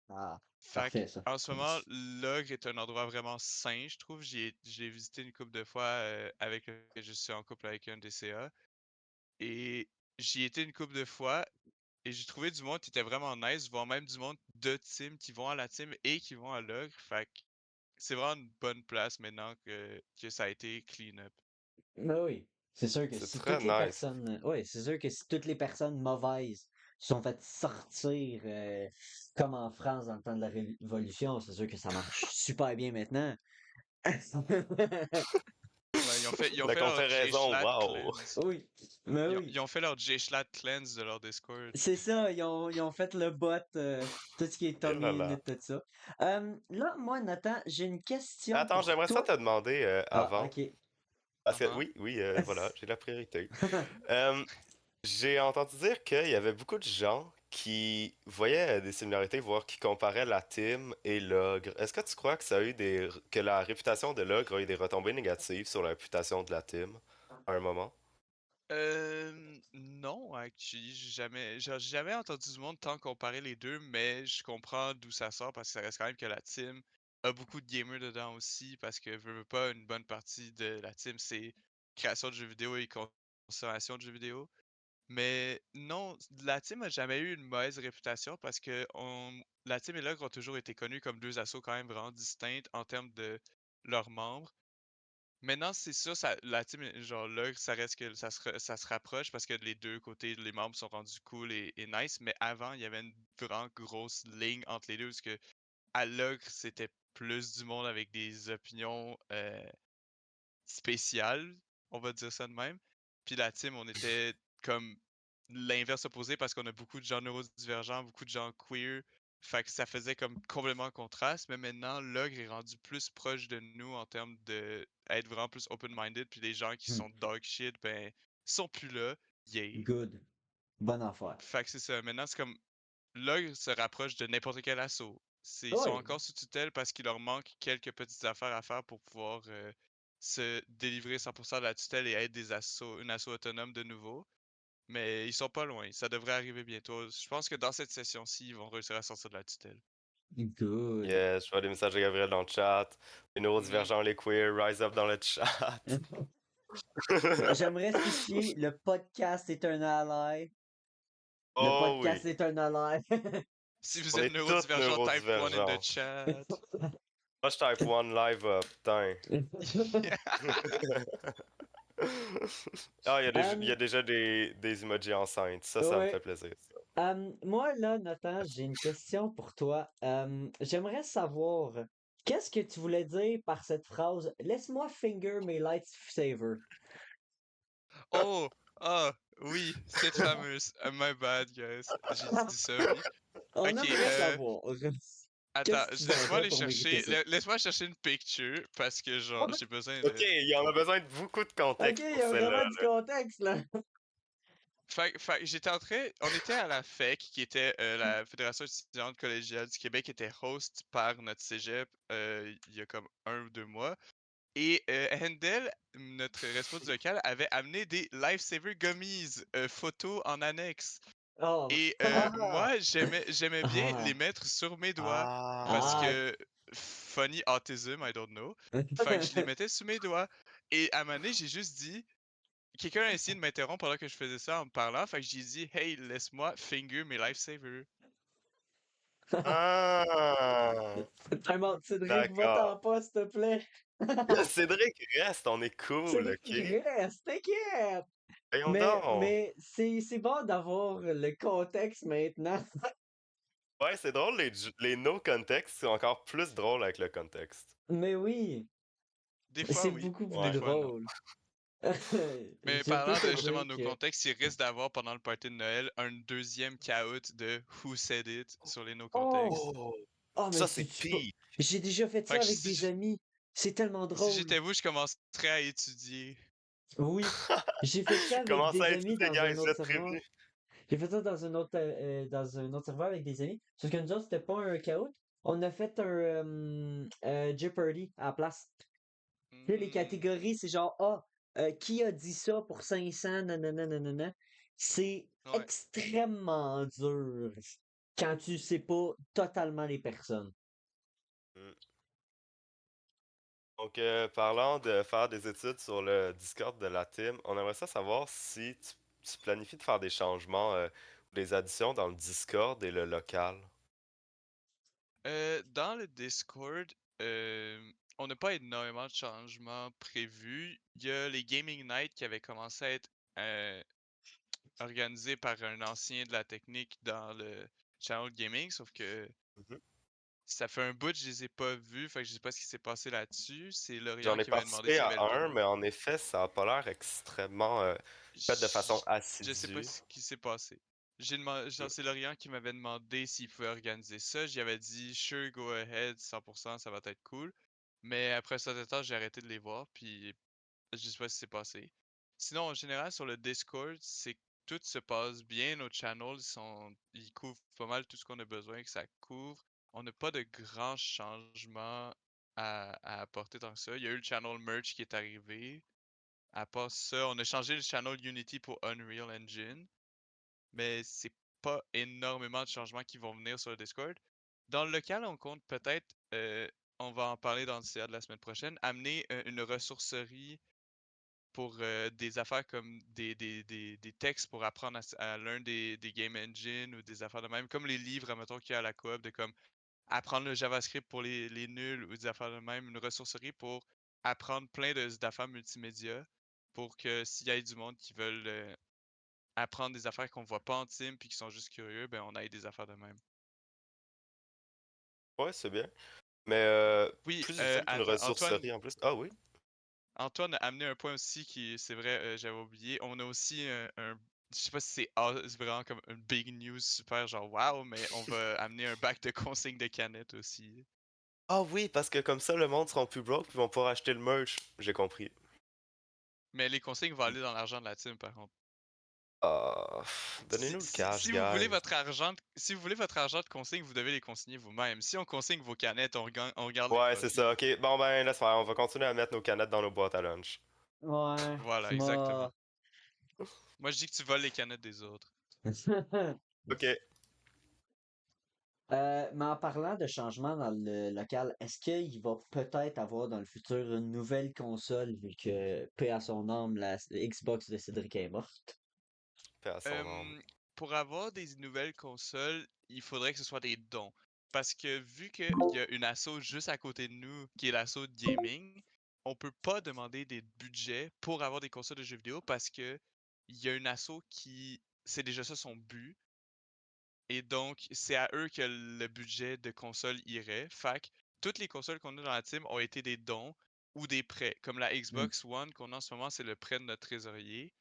Ah, Fait parfait, ça. en ce moment, l'Ogre est un endroit vraiment sain, je trouve. J'ai visité une couple de fois avec je suis en couple avec un DCA. Et j'y étais une couple de fois et j'ai trouvé du monde qui était vraiment nice, voire même du monde de team qui vont à la team et qui vont à l'Ogre. Fait que c'est vraiment une bonne place maintenant que ça a été clean up. Ben oui, c'est sûr que C'est si très toutes les nice. personnes, ouais, c'est sûr que si toutes les personnes mauvaises sont faites sortir, comme en France dans le temps de la Révolution, c'est sûr que ça marche super bien maintenant. Ouais, ils ont La fait leur comparaison, J-Schlatt wow! cleanse. Oui, mais oui, Ils ont fait leur J-Schlatt cleanse de leur Discord. c'est ça, ils ont fait le bot, tout ce qui est Et là Tommy Init, là. tout ça. Là, moi, Nathan, j'ai une question Attends, pour j'aimerais ça toi. te demander Ah, avant. ok. Parce que Uh-huh. oui, oui, voilà, j'ai la priorité. Euh, j'ai entendu dire qu'il y avait beaucoup de gens qui voyaient des similarités, voire qui comparaient la team et l'ogre. Est-ce que tu crois que ça a eu que la réputation de l'ogre a eu des retombées négatives sur la réputation de la team à un moment? Non, actually, j'ai jamais entendu du monde tant comparer les deux, mais je comprends d'où ça sort parce que ça reste quand même que la team a beaucoup de gamers dedans aussi parce que veux pas une bonne partie de la team, c'est création de jeux vidéo et consommation de jeux vidéo. Mais non, la team a jamais eu une mauvaise réputation parce que la team et l'ogre ont toujours été connus comme deux assos quand même vraiment distincts en termes de leurs membres. Maintenant, c'est sûr, la team, genre là, ça reste que ça se rapproche parce que les deux côtés, les membres sont rendus cool et nice, mais avant, il y avait une vraiment grosse ligne entre les deux parce que à l'ogre, c'était plus du monde avec des opinions spéciales, on va dire ça de même. Puis la team, on était comme l'inverse opposé parce qu'on a beaucoup de gens neurodivergents, beaucoup de gens queer. Fait que ça faisait comme complètement contraste, mais maintenant, l'ogre est rendu plus proche de nous en termes de être vraiment plus open-minded, puis les gens qui Hmm, sont dog shit, ben, sont plus là, yay. good. Bonne affaire. Fait que c'est ça. Maintenant, c'est comme l'ogre se rapproche de n'importe quel assaut. Ils sont Oui, encore sous tutelle parce qu'il leur manque quelques petites affaires à faire pour pouvoir se délivrer 100% de la tutelle et être une asso autonome de nouveau. Mais ils sont pas loin. Ça devrait arriver bientôt. Je pense que dans cette session-ci, ils vont réussir à sortir de la tutelle. good. Yes, je vois des messages de Gabriel dans le chat. Les Mhm. neurodivergents, les queer, rise up dans le chat. J'aimerais spécifier, le podcast est un ally. Le Oh oui, podcast est un ally. Si vous on êtes est tous neurodivergent, type 1 in the neurodivergents. chat. Moi, je type one live up, putain. Ah, il y Um, a déjà des emojis enceintes. Ça me fait ouais. plaisir. Moi, là, Nathan, j'ai une question pour toi. J'aimerais savoir, qu'est-ce que tu voulais dire par cette phrase? Laisse-moi finger mes lightsabers. Oh! Ah! Oui, cette fameuse. My bad, guys. J'ai dit ça, oui. On Ok, aimerait savoir. attends, Qu'est-ce que tu laisse-moi mangerais aller pour mériter chercher. ça? Laisse-moi chercher une picture parce que, genre, j'ai besoin Ok, de. il y en a besoin de beaucoup de Ok, contexte il y pour a celle-là. vraiment du contexte, là. Fait que j'étais en train. On était à la FEC, qui était la Fédération étudiante collégiale du Québec, qui était host par notre cégep il y a comme 1 ou 2 mois. Et Handel, notre responsable du local, avait amené des Lifesaver Gummies photos en annexe. Oh, Et ah, moi, j'aimais bien les ah, mettre sur mes doigts parce Ah. ah. que funny autism, I don't know. Fait que je les mettais sous mes doigts. Et à un moment donné, j'ai juste dit, quelqu'un a essayé de m'interrompre pendant que je faisais ça en me parlant. Fait que j'ai dit, hey, laisse-moi finger mes lifesavers. Ah! Time out, Cédric, D'accord. va-t'en pas, s'il te plaît. Cédric, reste, on est cool, Cédric, ok? reste, t'inquiète. Voyons donc! Mais c'est bon d'avoir le contexte maintenant. Ouais, c'est drôle, les no contexte, c'est encore plus drôle avec le contexte. Mais oui, Des fois, c'est oui. beaucoup plus Des Ouais. fois, non. drôle. Mais Je peux parlant te de dire justement nos que contextes, il risque d'avoir pendant le party de Noël un deuxième caout de Who Said It sur les no oh, contextes. Oh! oh, mais Ça, c'est c'est pas. pire! J'ai déjà fait Fait ça que avec des amis. C'est tellement si drôle. j'étais vous, je commencerais à étudier. Oui, j'ai fait ça avec Comment ça, des amis étudier, dans un guys? Vous autre êtes serveur. prévenus? J'ai fait ça dans un autre serveur avec des amis. Sauf que nous autres, c'était pas un caout. On a fait un Jeopardy à la place. Puis là, les Hmm, catégories, c'est genre, ah, qui a dit ça pour 500, nanana, nanana. C'est ouais. extrêmement dur quand tu sais pas totalement les personnes. Hmm. Donc, parlant de faire des études sur le Discord de la team, on aimerait ça savoir si tu planifies de faire des changements ou des additions dans le Discord et le local. Dans le Discord, on n'a pas énormément de changements prévus. Il y a les Gaming Night qui avaient commencé à être euh, organisés par un ancien de la technique dans le channel gaming, sauf que Mhm. ça fait un bout, je les ai pas vus, fait que je sais pas ce qui s'est passé là-dessus. C'est Lorian J'en ai qui m'avait demandé participé s'il y à avait le un, droit. mais en effet, ça a pas l'air extrêmement fait de façon Je sais pas assidue. ce qui s'est passé. J'ai demandé, genre, c'est Lorian qui m'avait demandé s'il pouvait organiser ça. J'y avais dit, sure, go ahead, 100%, ça va être cool. Mais après ça, temps, j'ai arrêté de les voir, puis je sais pas ce qui s'est passé. Sinon, en général, sur le Discord, c'est que tout se passe bien. Nos channels, ils couvrent pas mal tout ce qu'on a besoin que ça couvre. On n'a pas de grands changements à apporter tant que ça. Il y a eu le channel merch qui est arrivé. À part ça, on a changé le channel Unity pour Unreal Engine, mais c'est pas énormément de changements qui vont venir sur le Discord. Dans le local, on compte peut-être, on va en parler dans le CA de la semaine prochaine, amener une ressourcerie pour des affaires comme des textes pour apprendre à l'un des game engines ou des affaires de même, comme les livres, admettons, qu'il y a à la coop, de comme apprendre le JavaScript pour les nuls ou des affaires de même, une ressourcerie pour apprendre plein d'affaires multimédia pour que s'il y a du monde qui veulent apprendre des affaires qu'on voit pas en team puis qui sont juste curieux, ben on ait des affaires de même. Ouais, c'est bien. Mais Oui, plus utile qu'une attends, Antoine, ressourcerie en plus. Ah oui? Antoine a amené un point aussi qui, c'est vrai, j'avais oublié. On a aussi je sais pas si c'est vraiment comme une big news super genre wow, mais on va amener un bac de consignes de canettes aussi. Ah oui, parce que comme ça, le monde sera plus broke puis ils vont pouvoir acheter le merch. J'ai compris. Mais les consignes vont aller dans l'argent de la team par contre. Ah, Si, donnez-nous le si, cash, si vous voulez guys. votre argent, si vous voulez votre argent de consigne, vous devez les consigner vous-même. Si on consigne vos canettes, on garde les Ouais, c'est profits. ça. Ok, bon ben, laisse faire. On va continuer à mettre nos canettes dans nos boîtes à lunch. Ouais, Voilà, tu m'as. exactement. Moi, je dis que tu voles les canettes des autres. Ok. Mais en parlant de changement dans le local, est-ce qu'il va peut-être avoir dans le futur une nouvelle console, vu que, paix à son âme, la Xbox de Cédric est morte? Paix à son âme. Euh, pour avoir des nouvelles consoles, il faudrait que ce soit des dons. Parce que vu qu'il y a une asso juste à côté de nous, qui est l'asso de gaming, on peut pas demander des budgets pour avoir des consoles de jeux vidéo parce que il y a une asso qui, c'est déjà ça son but. Et donc, c'est à eux que le budget de console irait. Fait que toutes les consoles qu'on a dans la team ont été des dons ou des prêts. Comme la Hmm. Xbox One qu'on a en ce moment, c'est le prêt de notre trésorier.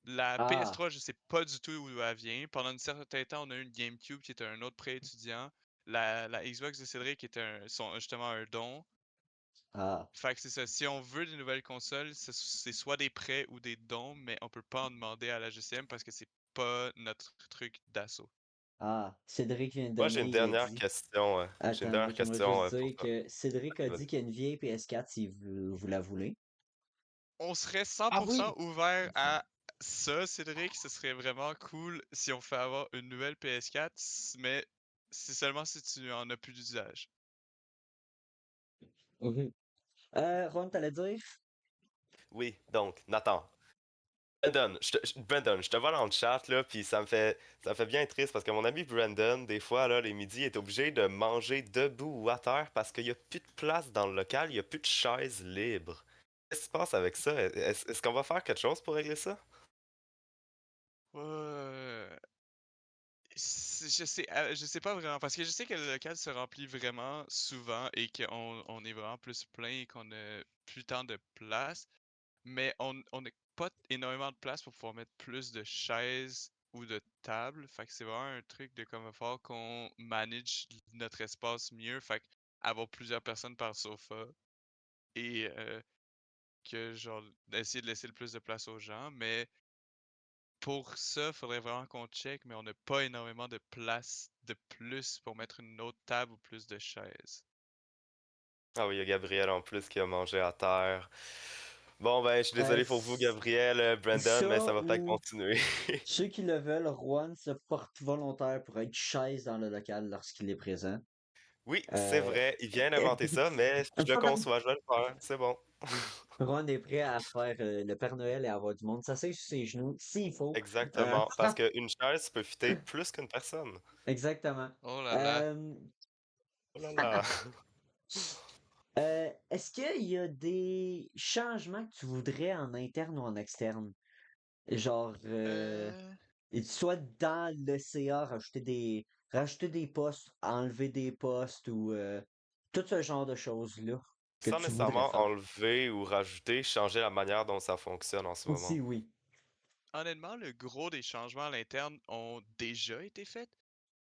La Ah, PS3, je sais pas du tout où elle vient. Pendant un certain temps, on a eu une GameCube qui était un autre prêt étudiant. La Xbox de Cédric était justement un don. ah, Fait que c'est ça. Si on veut des nouvelles consoles, c'est soit des prêts ou des dons, mais on peut pas en demander à la GCM parce que c'est pas notre truc d'assaut. ah. Cédric vient de Moi, j'ai une donner, il a dernière dit. question. J'ai une Attends, moi dernière j'aimerais question juste pour dire toi. que Cédric a dit Vas-y. qu'il y a une vieille PS4 si vous la voulez. On serait Ah 100% oui! ouvert à ça, Cédric. Ce serait vraiment cool si on fait avoir une nouvelle PS4, mais c'est seulement si tu en as plus d'usage. Mhm. Ron, t'allais dire? Oui, donc, Nathan. Brandon, je te vois dans le chat, là, puis ça me fait bien triste parce que mon ami Brandon, des fois, là, les midis, est obligé de manger debout ou à terre parce qu'il n'y a plus de place dans le local, il n'y a plus de chaises libres. Qu'est-ce qui se passe avec ça? Est-ce qu'on va faire quelque chose pour régler ça? Euh, je sais pas vraiment, parce que je sais que le local se remplit vraiment souvent et qu'on est vraiment plus plein et qu'on a plus tant de place, mais on n'a pas énormément de place pour pouvoir mettre plus de chaises ou de tables. Fait que c'est vraiment un truc de comme il va falloir qu'on manage notre espace mieux. Fait que avoir plusieurs personnes par sofa et que genre essayer de laisser le plus de place aux gens. Mais pour ça, faudrait vraiment qu'on check, mais on n'a pas énormément de place de plus pour mettre une autre table ou plus de chaises. Ah oui, il y a Gabriel en plus qui a mangé à terre. Bon, ben, je suis Euh, désolé pour vous, s- Gabriel, Brandon, mais ça Ça va peut-être ou continuer. ceux qui le veulent, Juan se porte volontaire pour être chaise dans le local lorsqu'il est présent. Oui, c'est Euh, vrai, il vient d'inventer ça, mais je le conçois, je vais le faire, c'est bon. Ron est prêt à faire le Père Noël et à avoir du monde. Ça sur ses genoux, s'il faut. Euh, Exactement, parce qu'une chaise peut fitter plus qu'une personne. exactement. Oh là là. Euh, Oh là là. Est-ce qu'il y a des changements que tu voudrais en interne ou en externe? Genre, Euh... soit dans le CA, rajouter des postes, enlever des postes ou tout ce genre de choses-là que Sans tu voudrais nécessairement faire. enlever ou rajouter, changer la manière dont ça fonctionne en ce moment. Aussi, oui. Honnêtement, le gros des changements à l'interne ont déjà été faits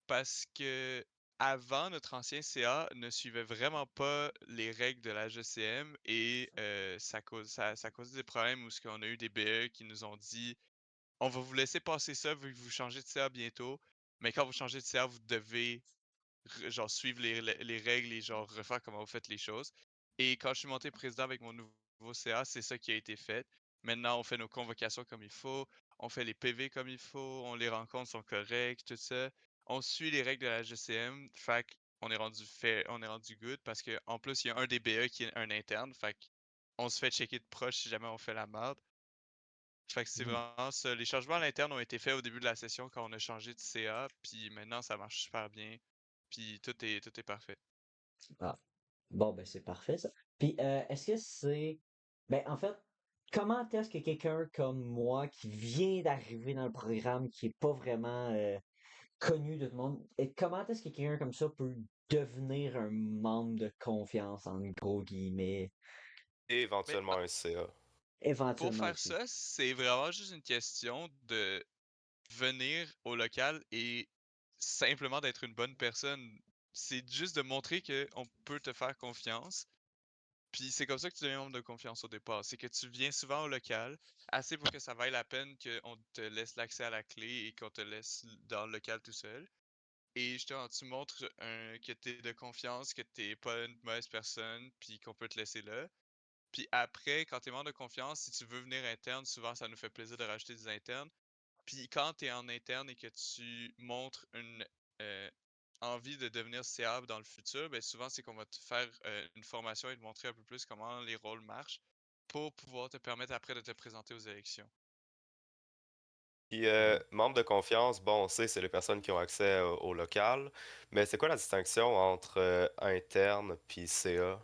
parce que avant, notre ancien CA ne suivait vraiment pas les règles de la GCM et ça causait des problèmes où on a eu des BE qui nous ont dit on va vous laisser passer ça vu que vous changez de CA bientôt, mais quand vous changez de CA, vous devez genre suivre les règles et genre refaire comment vous faites les choses. Et quand je suis monté président avec mon nouveau CA, c'est ça qui a été fait. Maintenant, on fait nos convocations comme il faut, on fait les PV comme il faut, on les rencontres sont corrects, tout ça. On suit les règles de la GCM, fait on est rendu fait, on est rendu good parce que en plus il y a un des BE qui est un interne, fait on se fait checker de proche si jamais on fait la merde. Fait que c'est Mhm. vraiment ça. Les changements à l'interne ont été faits au début de la session quand on a changé de CA, puis maintenant ça marche super bien. Puis tout est parfait. Ah, bon, ben c'est parfait ça. Puis, est-ce que c'est... Ben, en fait, comment est-ce que quelqu'un comme moi qui vient d'arriver dans le programme, qui est pas vraiment connu de tout le monde, et comment est-ce que quelqu'un comme ça peut devenir un membre de confiance, en gros guillemets, Et Mais éventuellement un CA. pour éventuellement faire aussi? ça, c'est vraiment juste une question de venir au local et simplement d'être une bonne personne. C'est juste de montrer qu'on peut te faire confiance. Puis c'est comme ça que tu deviens membre de confiance au départ. C'est que tu viens souvent au local, assez pour que ça vaille la peine qu'on te laisse l'accès à la clé et qu'on te laisse dans le local tout seul. Et justement, tu montres que tu es de confiance, que tu pas une mauvaise personne, puis qu'on peut te laisser là. Puis après, quand tu es membre de confiance, si tu veux venir interne, souvent ça nous fait plaisir de rajouter des internes. Puis quand tu es en interne et que tu montres une euh, envie de devenir CA dans le futur, ben souvent c'est qu'on va te faire une formation et te montrer un peu plus comment les rôles marchent pour pouvoir te permettre après de te présenter aux élections. Puis, membre de confiance, bon, on sait, c'est les personnes qui ont accès au local, mais c'est quoi la distinction entre interne puis CA?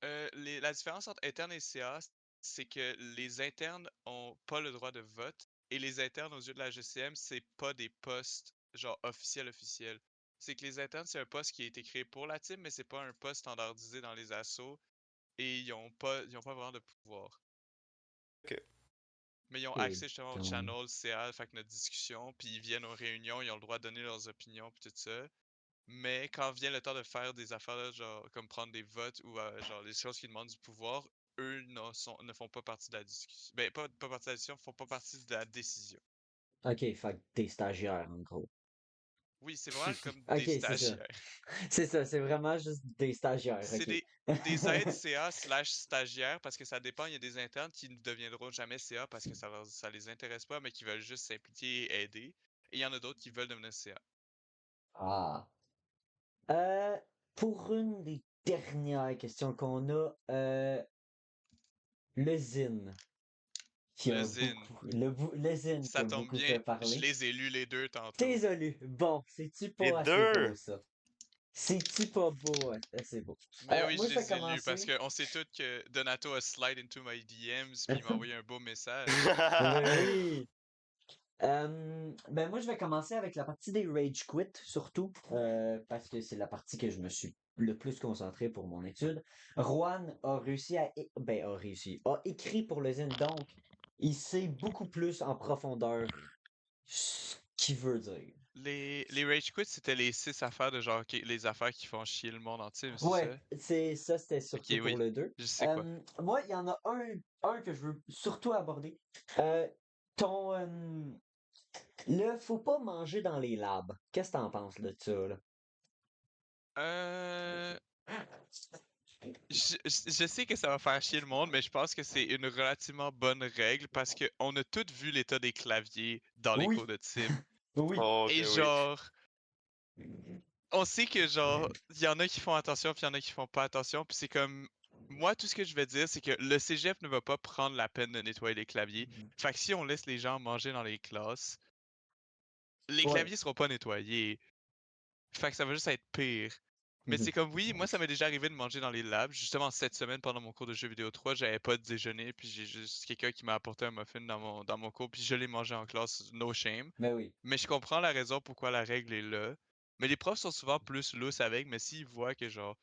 La différence entre interne et CA, c'est que les internes ont pas le droit de vote et les internes aux yeux de la GCM, c'est pas des postes genre officiels. C'est que les internes, c'est un poste qui a été créé pour la team, mais c'est pas un poste standardisé dans les assos et ils ont pas vraiment de pouvoir. Ok. Mais ils ont Et accès justement au donc, channel CA, fait que notre discussion, puis ils viennent aux réunions, ils ont le droit de donner leurs opinions, puis tout ça. Mais quand vient le temps de faire des affaires, là, genre comme prendre des votes ou genre les choses qui demandent du pouvoir, eux ne font pas partie de la discussion. Ben, pas partie de la discussion, font pas partie de la décision. ok, fait que t'es stagiaire, en gros. Oui, c'est vraiment comme Ok, des c'est ça. stagiaires. C'est ça, c'est vraiment juste des stagiaires, C'est ok. des aides CA / stagiaires parce que ça dépend. Il y a des internes qui ne deviendront jamais CA parce que ça les intéresse pas, mais qui veulent juste s'impliquer et aider. Et il y en a d'autres qui veulent devenir CA. Ah. Euh, pour une des dernières questions qu'on a, le ZIN. qui Le a Zine. beaucoup. Le Zine qui Ça a tombe beaucoup bien, fait je parler. les ai lus les deux tantôt. Désolé. Bon, c'est-tu Les pas assez beau, deux! ça? C'est-tu pas beau? Assez beau. Mais oui, Moi, je je vais les ai lus parce commencer. qu'on sait tous que Donato a slide into my DMs puis il m'a envoyé un beau message. Mais oui. Ben moi, je vais commencer avec la partie des Rage Quit, surtout, parce que c'est la partie que je me suis le plus concentré pour mon étude. Juan a réussi a écrit pour le Zen, donc il sait beaucoup plus en profondeur ce qu'il veut dire. Les Rage Quit, c'était les 6 affaires de genre les affaires qui font chier le monde en team, c'est Ouais, ça? c'est ça, c'était Ok, surtout pour oui, le 2. je sais quoi. Moi, il y en a un que je veux surtout aborder. Euh, ton, le faut pas manger dans les labs. Qu'est-ce que t'en penses de ça, là? Euh... je sais que ça va faire chier le monde, mais je pense que c'est une relativement bonne règle parce que on a tous vu l'état des claviers dans les Oui, cours de team. oui. Oh, ok, Et oui. genre, on sait que genre, il y en a qui font attention, puis il y en a qui font pas attention, puis c'est comme moi tout ce que je vais dire c'est que le cégep ne va pas prendre la peine de nettoyer les claviers. Fait que si on laisse les gens manger dans les classes, les Ouais. claviers seront pas nettoyés. Fait que ça va juste être pire. Mais Mhm. c'est comme oui, moi ça m'est déjà arrivé de manger dans les labs. Justement cette semaine pendant mon cours de jeux vidéo 3, j'avais pas de déjeuner, puis j'ai juste quelqu'un qui m'a apporté un muffin dans mon cours, puis je l'ai mangé en classe, no shame. Mais oui, Mais je comprends la raison pourquoi la règle est là. Mais les profs sont souvent plus lousses avec, mais s'ils voient que genre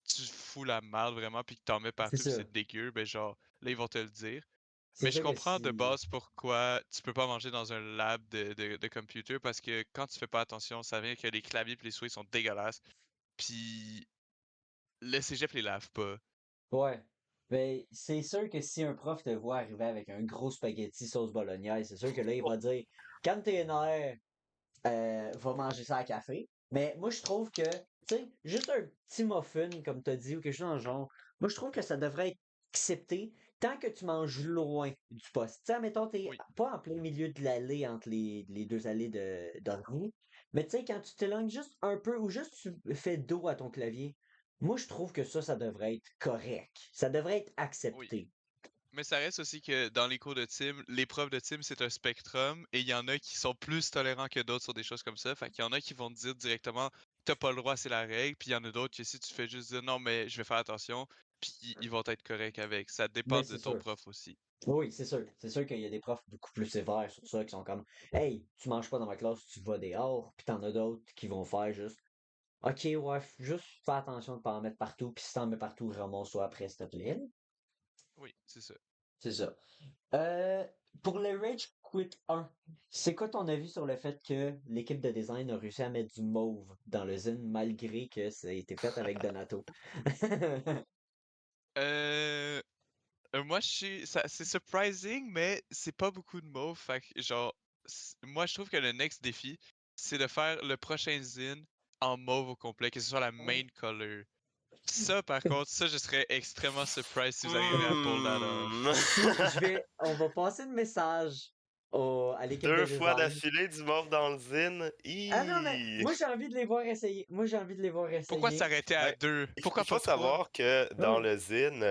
tu fous la merde vraiment puis que t'en mets c'est partout puis ça. c'est dégueu, ben genre là ils vont te le dire. C'est Mais je sûr que comprends de si. base pourquoi tu peux pas manger dans un lab de computer parce que quand tu fais pas attention, ça vient que les claviers et les souris sont dégueulasses. Puis le cégep les lave pas. Ouais. Ben, c'est sûr que si un prof te voit arriver avec un gros spaghetti sauce bolognaise, c'est sûr que là, il va dire, quand t'es nerfs, va manger ça à café. Mais moi, je trouve que, tu sais, juste un petit muffin, comme tu as dit, ou quelque chose dans le genre, moi, je trouve que ça devrait être accepté tant que tu manges loin du poste. Tu sais, mettons, t'es Oui, pas en plein milieu de l'allée entre les deux allées de rue, mais tu sais, quand tu t'éloignes juste un peu ou juste tu fais dos à ton clavier, moi, je trouve que ça devrait être correct. Ça devrait être oui. accepté. Mais ça reste aussi que dans les cours de team, les profs de team, c'est un spectrum et il y en a qui sont plus tolérants que d'autres sur des choses comme ça. Fait qu'il y en a qui vont te dire directement, t'as pas le droit, c'est la règle. Puis il y en a d'autres que si tu fais juste dire non, mais je vais faire attention, puis ils vont être corrects avec. Ça dépend Mais de c'est ton sûr. prof aussi. Oui, c'est sûr. C'est sûr qu'il y a des profs beaucoup plus sévères sur ça qui sont comme Hey, tu manges pas dans ma classe, tu vas dehors, puis t'en as d'autres qui vont faire juste OK, ouais, juste fais attention de pas en mettre partout, puis si t'en mets partout, ramasse-toi après, s'il te plaît. Oui, c'est ça. C'est ça. Euh, pour le Rage Quit 1, c'est quoi ton avis sur le fait que l'équipe de design a réussi à mettre du mauve dans le zine malgré que ça a été fait avec Donato? Euh, moi, je suis, c'est surprising, mais c'est pas beaucoup de mots. Fait que, genre, moi, je trouve que le next défi, c'est de faire le prochain zine en mauve au complet, que ce soit la main color. Ça, par contre, ça, je serais extrêmement surprised si vous arrivez à pull that off. Hmm. On va passer le message à l'équipe de Deux fois design. d'affilée du mauve dans le zine. Ah non, mais Hi! moi j'ai envie de les voir essayer. Moi j'ai envie de les voir Pourquoi essayer. s'arrêter à Ben, deux? Pourquoi il pas faut trois? savoir que dans Oui, le zine,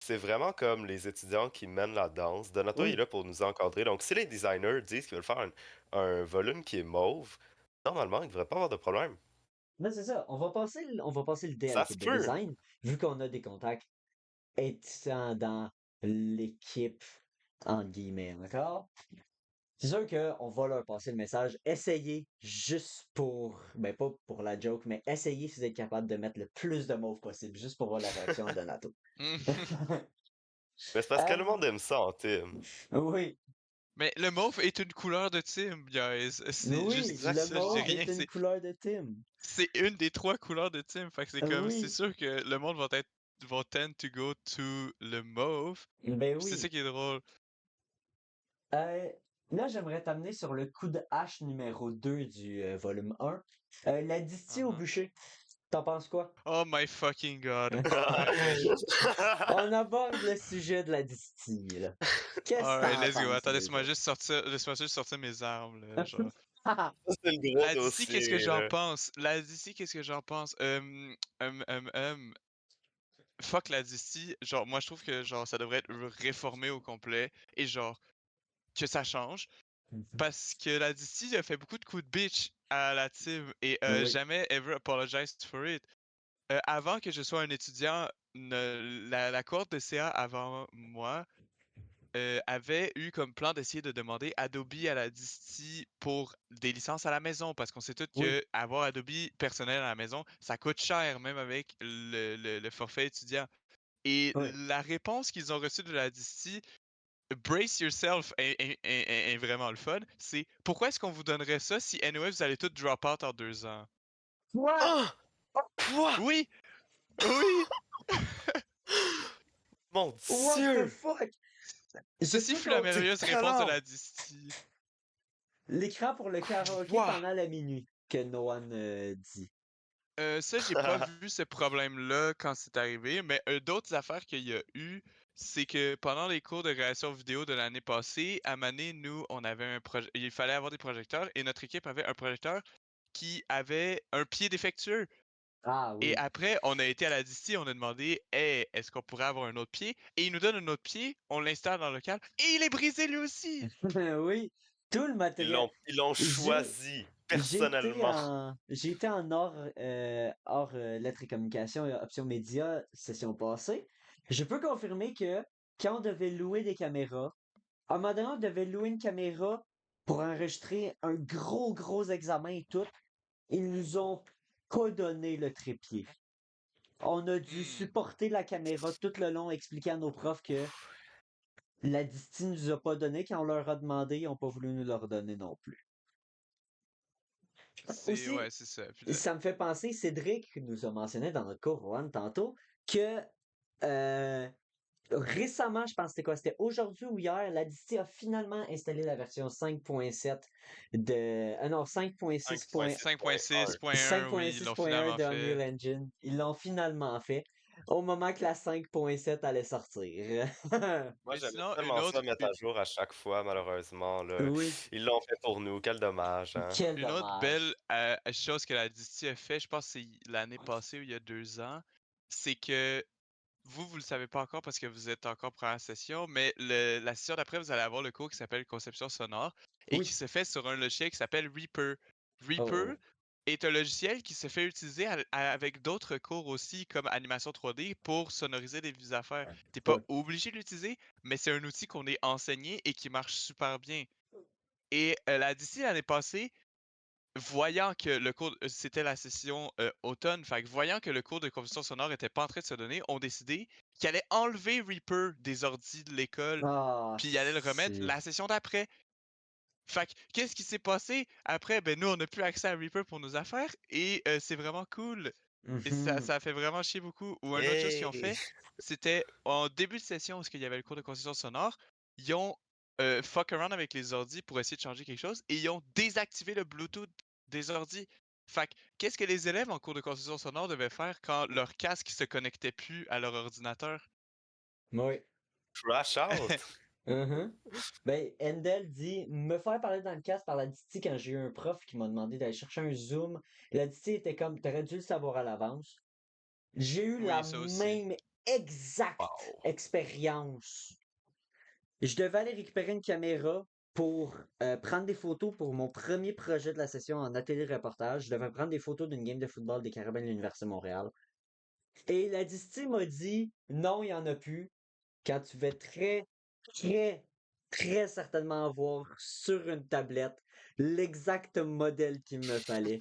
c'est vraiment comme les étudiants qui mènent la danse. Donato il est oui. là pour nous encadrer. Donc, si les designers disent qu'ils veulent faire un volume qui est mauve, normalement, il ne devrait pas avoir de problème. Mais c'est ça. On va passer le dé à Ça se l'équipe de peut. design, vu qu'on a des contacts étudiants dans l'équipe, entre guillemets, d'accord? C'est sûr qu'on va leur passer le message. Essayez juste pour, ben pas pour la joke, mais essayez si vous êtes capable de mettre le plus de mauve possible, juste pour voir la réaction de Donato. Mais c'est parce que le Euh, monde aime ça en team. oui, Mais le mauve est une couleur de team, guys. C'est juste oui, dit le Exactement. ça, je dis mauve rien. est une couleur de Tim. C'est une des trois couleurs de team. Fait que c'est comme, c'est Oui, sûr que le monde va tend to go to le mauve. ben Puis c'est ça oui. qui est drôle. Euh, Là, j'aimerais t'amener sur le coup de hache numéro 2 du volume 1. La distille au Uh-huh. bûcher. T'en penses quoi? Oh my fucking god. Alright. On aborde le sujet de la distille, là. Qu'est-ce que Alright, t'en let's go. penses Attends, déjà? laisse-moi juste sortir mes armes, là, genre. Ça, c'est le gros La DC, qu'est-ce que dossier, j'en là. pense? La DC, qu'est-ce que j'en pense? fuck la DC. Genre, moi, je trouve que genre ça devrait être réformé au complet et genre que ça change. Parce que la DC a fait beaucoup de coups de bitch à la team et Oui. jamais ever apologized for it. Avant que je sois un étudiant, la cohorte de CA avant moi avait eu comme plan d'essayer de demander Adobe à la DISTI pour des licences à la maison, parce qu'on sait tous Oui. que avoir Adobe personnel à la maison, ça coûte cher, même avec le forfait étudiant. Et Oui. la réponse qu'ils ont reçue de la DISTI, brace yourself, est vraiment le fun. C'est pourquoi est-ce qu'on vous donnerait ça si anyway vous allez tout drop out en 2 ans? Quoi? Ah! Quoi? Oui! Oui! Mon What the Dieu! fuck? Je Ceci peux fut la qu'on... C'est merveilleuse réponse de violent! la DISTI. L'écran pour le karaoké Quoi? pendant la minuit, que Noan dit. Ça, j'ai pas vu ce problème-là quand c'est arrivé, mais d'autres affaires qu'il y a eu, c'est que pendant les cours de réalisation vidéo de l'année passée, à Mané, nous, on avait un projet. Il fallait avoir des projecteurs et notre équipe avait un projecteur qui avait un pied défectueux. Ah Et oui. après, on a été à la DISTI, on a demandé, hey, est-ce qu'on pourrait avoir un autre pied? Et il nous donne un autre pied, on l'installe dans le local et il est brisé lui aussi! Oui. Tout le matériel. Ils l'ont J'ai choisi personnellement. j'ai été en hors lettres et communications et options médias session passée. Je peux confirmer que quand on devait louer des caméras, à un moment donné, on devait louer une caméra pour enregistrer un gros examen et tout. Ils nous ont pas donné le trépied. On a dû Hmm. supporter la caméra tout le long, expliquer à nos profs que la Disti nous a pas donné. Quand on leur a demandé, ils n'ont pas voulu nous le redonner non plus. Aussi, Ouais, c'est ça. Puis ça me fait penser, Cédric nous a mentionné dans notre cours, Juan, tantôt, que euh, récemment, je pense que c'était quoi? C'était aujourd'hui ou hier, la Disti a finalement installé la version 5.7 de... non, 5.6.1. 5.6.1, oui, ils l'ont 5.6.1 finalement de Unreal fait. Engine. Ils l'ont finalement fait au moment que la 5.7 allait sortir. Moi, Mais j'aimais sinon, une tellement ça autre, mettre à jour à chaque fois, malheureusement. Là. Oui, Ils l'ont fait pour nous, quel dommage, hein? quel une autre belle dommage. chose que la DISTI a fait, je pense que c'est l'année passée ou il y a 2 ans, c'est que vous le savez pas encore parce que vous êtes encore première session, mais la session d'après, vous allez avoir le cours qui s'appelle Conception sonore et qui Oui. se fait sur un logiciel qui s'appelle Reaper. Reaper Oh, est un logiciel qui se fait utiliser avec d'autres cours aussi, comme animation 3D, pour sonoriser des affaires. T'es pas ouais. obligé de l'utiliser, mais c'est un outil qu'on est enseigné et qui marche super bien. Et la DC l'année passée, voyant que le cours, c'était la session automne, fait que voyant que le cours de composition sonore était pas en train de se donner, ont décidé qu'ils allaient enlever Reaper des ordis de l'école, Ah, puis ils allaient le remettre c'est... la session d'après. Fait que, qu'est-ce qui s'est passé? Après, ben nous, on n'a plus accès à Reaper pour nos affaires, et c'est vraiment cool. Et Mhm. ça fait vraiment chier beaucoup. Ou une autre chose qu'ils ont Hey! fait, c'était en début de session, où il y avait le cours de composition sonore, ils ont fuck around avec les ordis pour essayer de changer quelque chose, et ils ont désactivé le Bluetooth des ordis. Fait que, qu'est-ce que les élèves en cours de composition sonore devaient faire quand leur casque se connectait plus à leur ordinateur? Oui. Crash out! Mhm. Ben, Endel dit me faire parler dans le casque par la Disti quand j'ai eu un prof qui m'a demandé d'aller chercher un Zoom. La Disti était comme t'aurais dû le savoir à l'avance. J'ai eu la Oui, ça aussi. même exacte Wow. expérience. Je devais aller récupérer une caméra pour prendre des photos pour mon premier projet de la session en atelier reportage. Je devais prendre des photos d'une game de football des Carabins de l'Université de Montréal. Et la Disti m'a dit non, il n'y en a plus. Quand tu vas très, très certainement avoir sur une tablette l'exact modèle qu'il me fallait.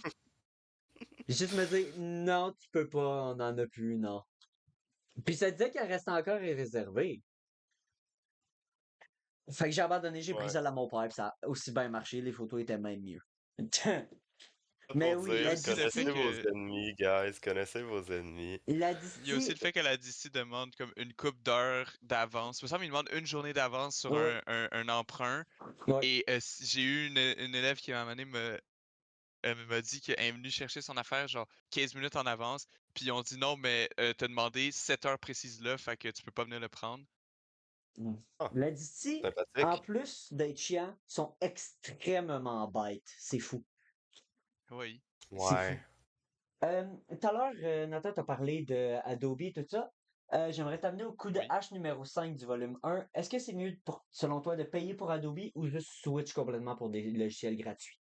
Juste me dire non, tu peux pas, on n'en a plus, non. Puis ça disait qu'elle restait encore réservée. Fait que j'ai abandonné, j'ai pris Ouais. ça à mon père, puis ça a aussi bien marché, les photos étaient même mieux. Ça Mais pour oui, Il y a dire, aussi le fait connaissez vos que ennemis, guys, connaissez vos ennemis. la Il y a aussi Disti, le fait que la DC demande comme une coupe d'heures d'avance. Il me semble qu'il demande une journée d'avance sur ouais, un emprunt. ouais. Et j'ai eu une élève qui, à un moment donné, m'a dit qu'elle est venue chercher son affaire genre 15 minutes en avance. Puis ils ont dit non, mais t'as demandé 7 heures précises là, fait que tu peux pas venir le prendre. Ah, La Disti, en sympathique. plus d'être chiants, sont extrêmement bêtes. C'est fou. Oui. C'est fou. Ouais. Tout à l'heure, Nathan t'a parlé de Adobe et tout ça. J'aimerais t'amener au coup de Oui. hache numéro 5 du volume 1. Est-ce que c'est mieux, selon toi, de payer pour Adobe ou juste switch complètement pour des logiciels gratuits?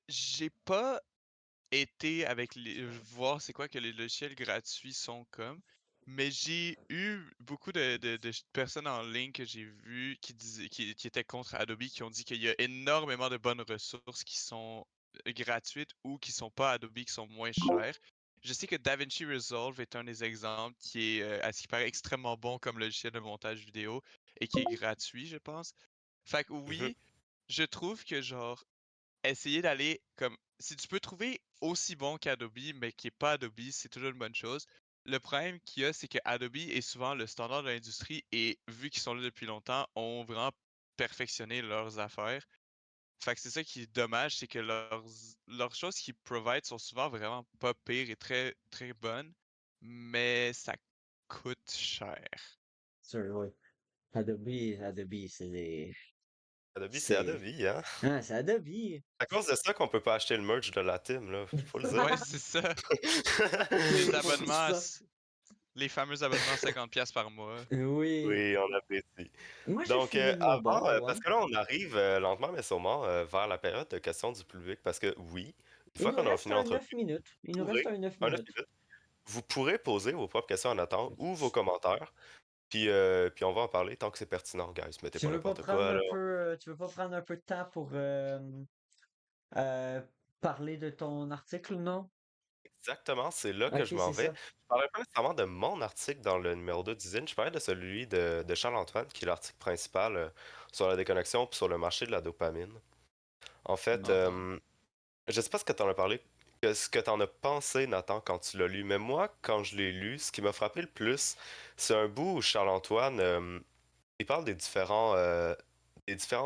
J'ai pas été avec les voir c'est quoi que les logiciels gratuits sont comme, mais j'ai eu beaucoup de personnes en ligne que j'ai vues qui étaient contre Adobe, qui ont dit qu'il y a énormément de bonnes ressources qui sont gratuites ou qui sont pas Adobe, qui sont moins chères. Je sais que DaVinci Resolve est un des exemples qui est, à ce qui paraît, extrêmement bon comme logiciel de montage vidéo et qui est gratuit, je pense. Fait que Mhm. oui, je trouve que genre essayer d'aller comme si tu peux trouver aussi bon qu'Adobe, mais qui est pas Adobe, c'est toujours une bonne chose. Le problème qu'il y a, c'est que Adobe est souvent le standard de l'industrie et vu qu'ils sont là depuis longtemps, ont vraiment perfectionné leurs affaires. Fait que c'est ça qui est dommage, c'est que leurs choses qu'ils provide sont souvent vraiment pas pires et très très bonnes, mais ça coûte cher. Sûr, oui. Adobe, Adobe, c'est c'est, Adobe, hein? ah, c'est Adobe. À cause de ça qu'on peut pas acheter le merch de la team, là. Faut le Ouais, dire. c'est ça. Les C'est pour abonnements, ça. les fameux abonnements 50$ par mois. Oui. Oui, on apprécie. Moi, j'ai Donc, fini de mon avant, bord, ouais. parce que là, on arrive lentement mais sûrement vers la période de questions du public, parce que oui, une Il fois nous qu'on aura reste fini un 9 l'entrevue, minutes. Il nous reste pourrez, un 9 un 9 minutes. minutes, vous pourrez poser vos propres questions en attendant ou vos commentaires, puis on va en parler tant que c'est pertinent, guys. Mettez Tu pas veux pas n'importe prendre quoi, un là. peu, tu veux pas prendre un peu de temps pour euh, parler de ton article ou non? Exactement, c'est là que Ok, je m'en c'est vais. ça. Je parlais pas nécessairement de mon article dans le numéro 2 d'usine, je parlais de celui de Charles-Antoine, qui est l'article principal sur la déconnexion puis sur le marché de la dopamine. En fait, Marrant. je sais pas ce que t'en as parlé, ce que t'en as pensé, Nathan, quand tu l'as lu, mais moi, quand je l'ai lu, ce qui m'a frappé le plus, c'est un bout où Charles-Antoine, il parle des différentes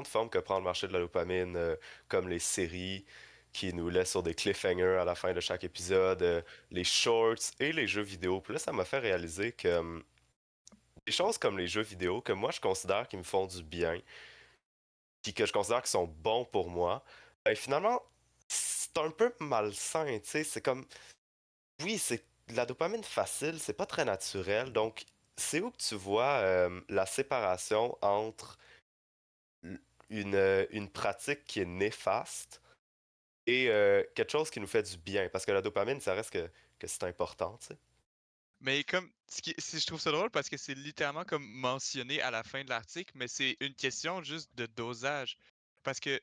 formes que prend le marché de la dopamine, comme les séries qui nous laissent sur des cliffhangers à la fin de chaque épisode, les shorts et les jeux vidéo. Puis là, ça m'a fait réaliser que des choses comme les jeux vidéo, que moi je considère qui me font du bien, puis que je considère qui sont bons pour moi, ben finalement, c'est un peu malsain, tu sais, c'est comme, oui, c'est de la dopamine facile, c'est pas très naturel, donc c'est où que tu vois la séparation entre une pratique qui est néfaste et quelque chose qui nous fait du bien, parce que la dopamine, ça reste que c'est important, tu sais. Mais comme, je trouve ça drôle parce que c'est littéralement comme mentionné à la fin de l'article, mais c'est une question juste de dosage. Parce que,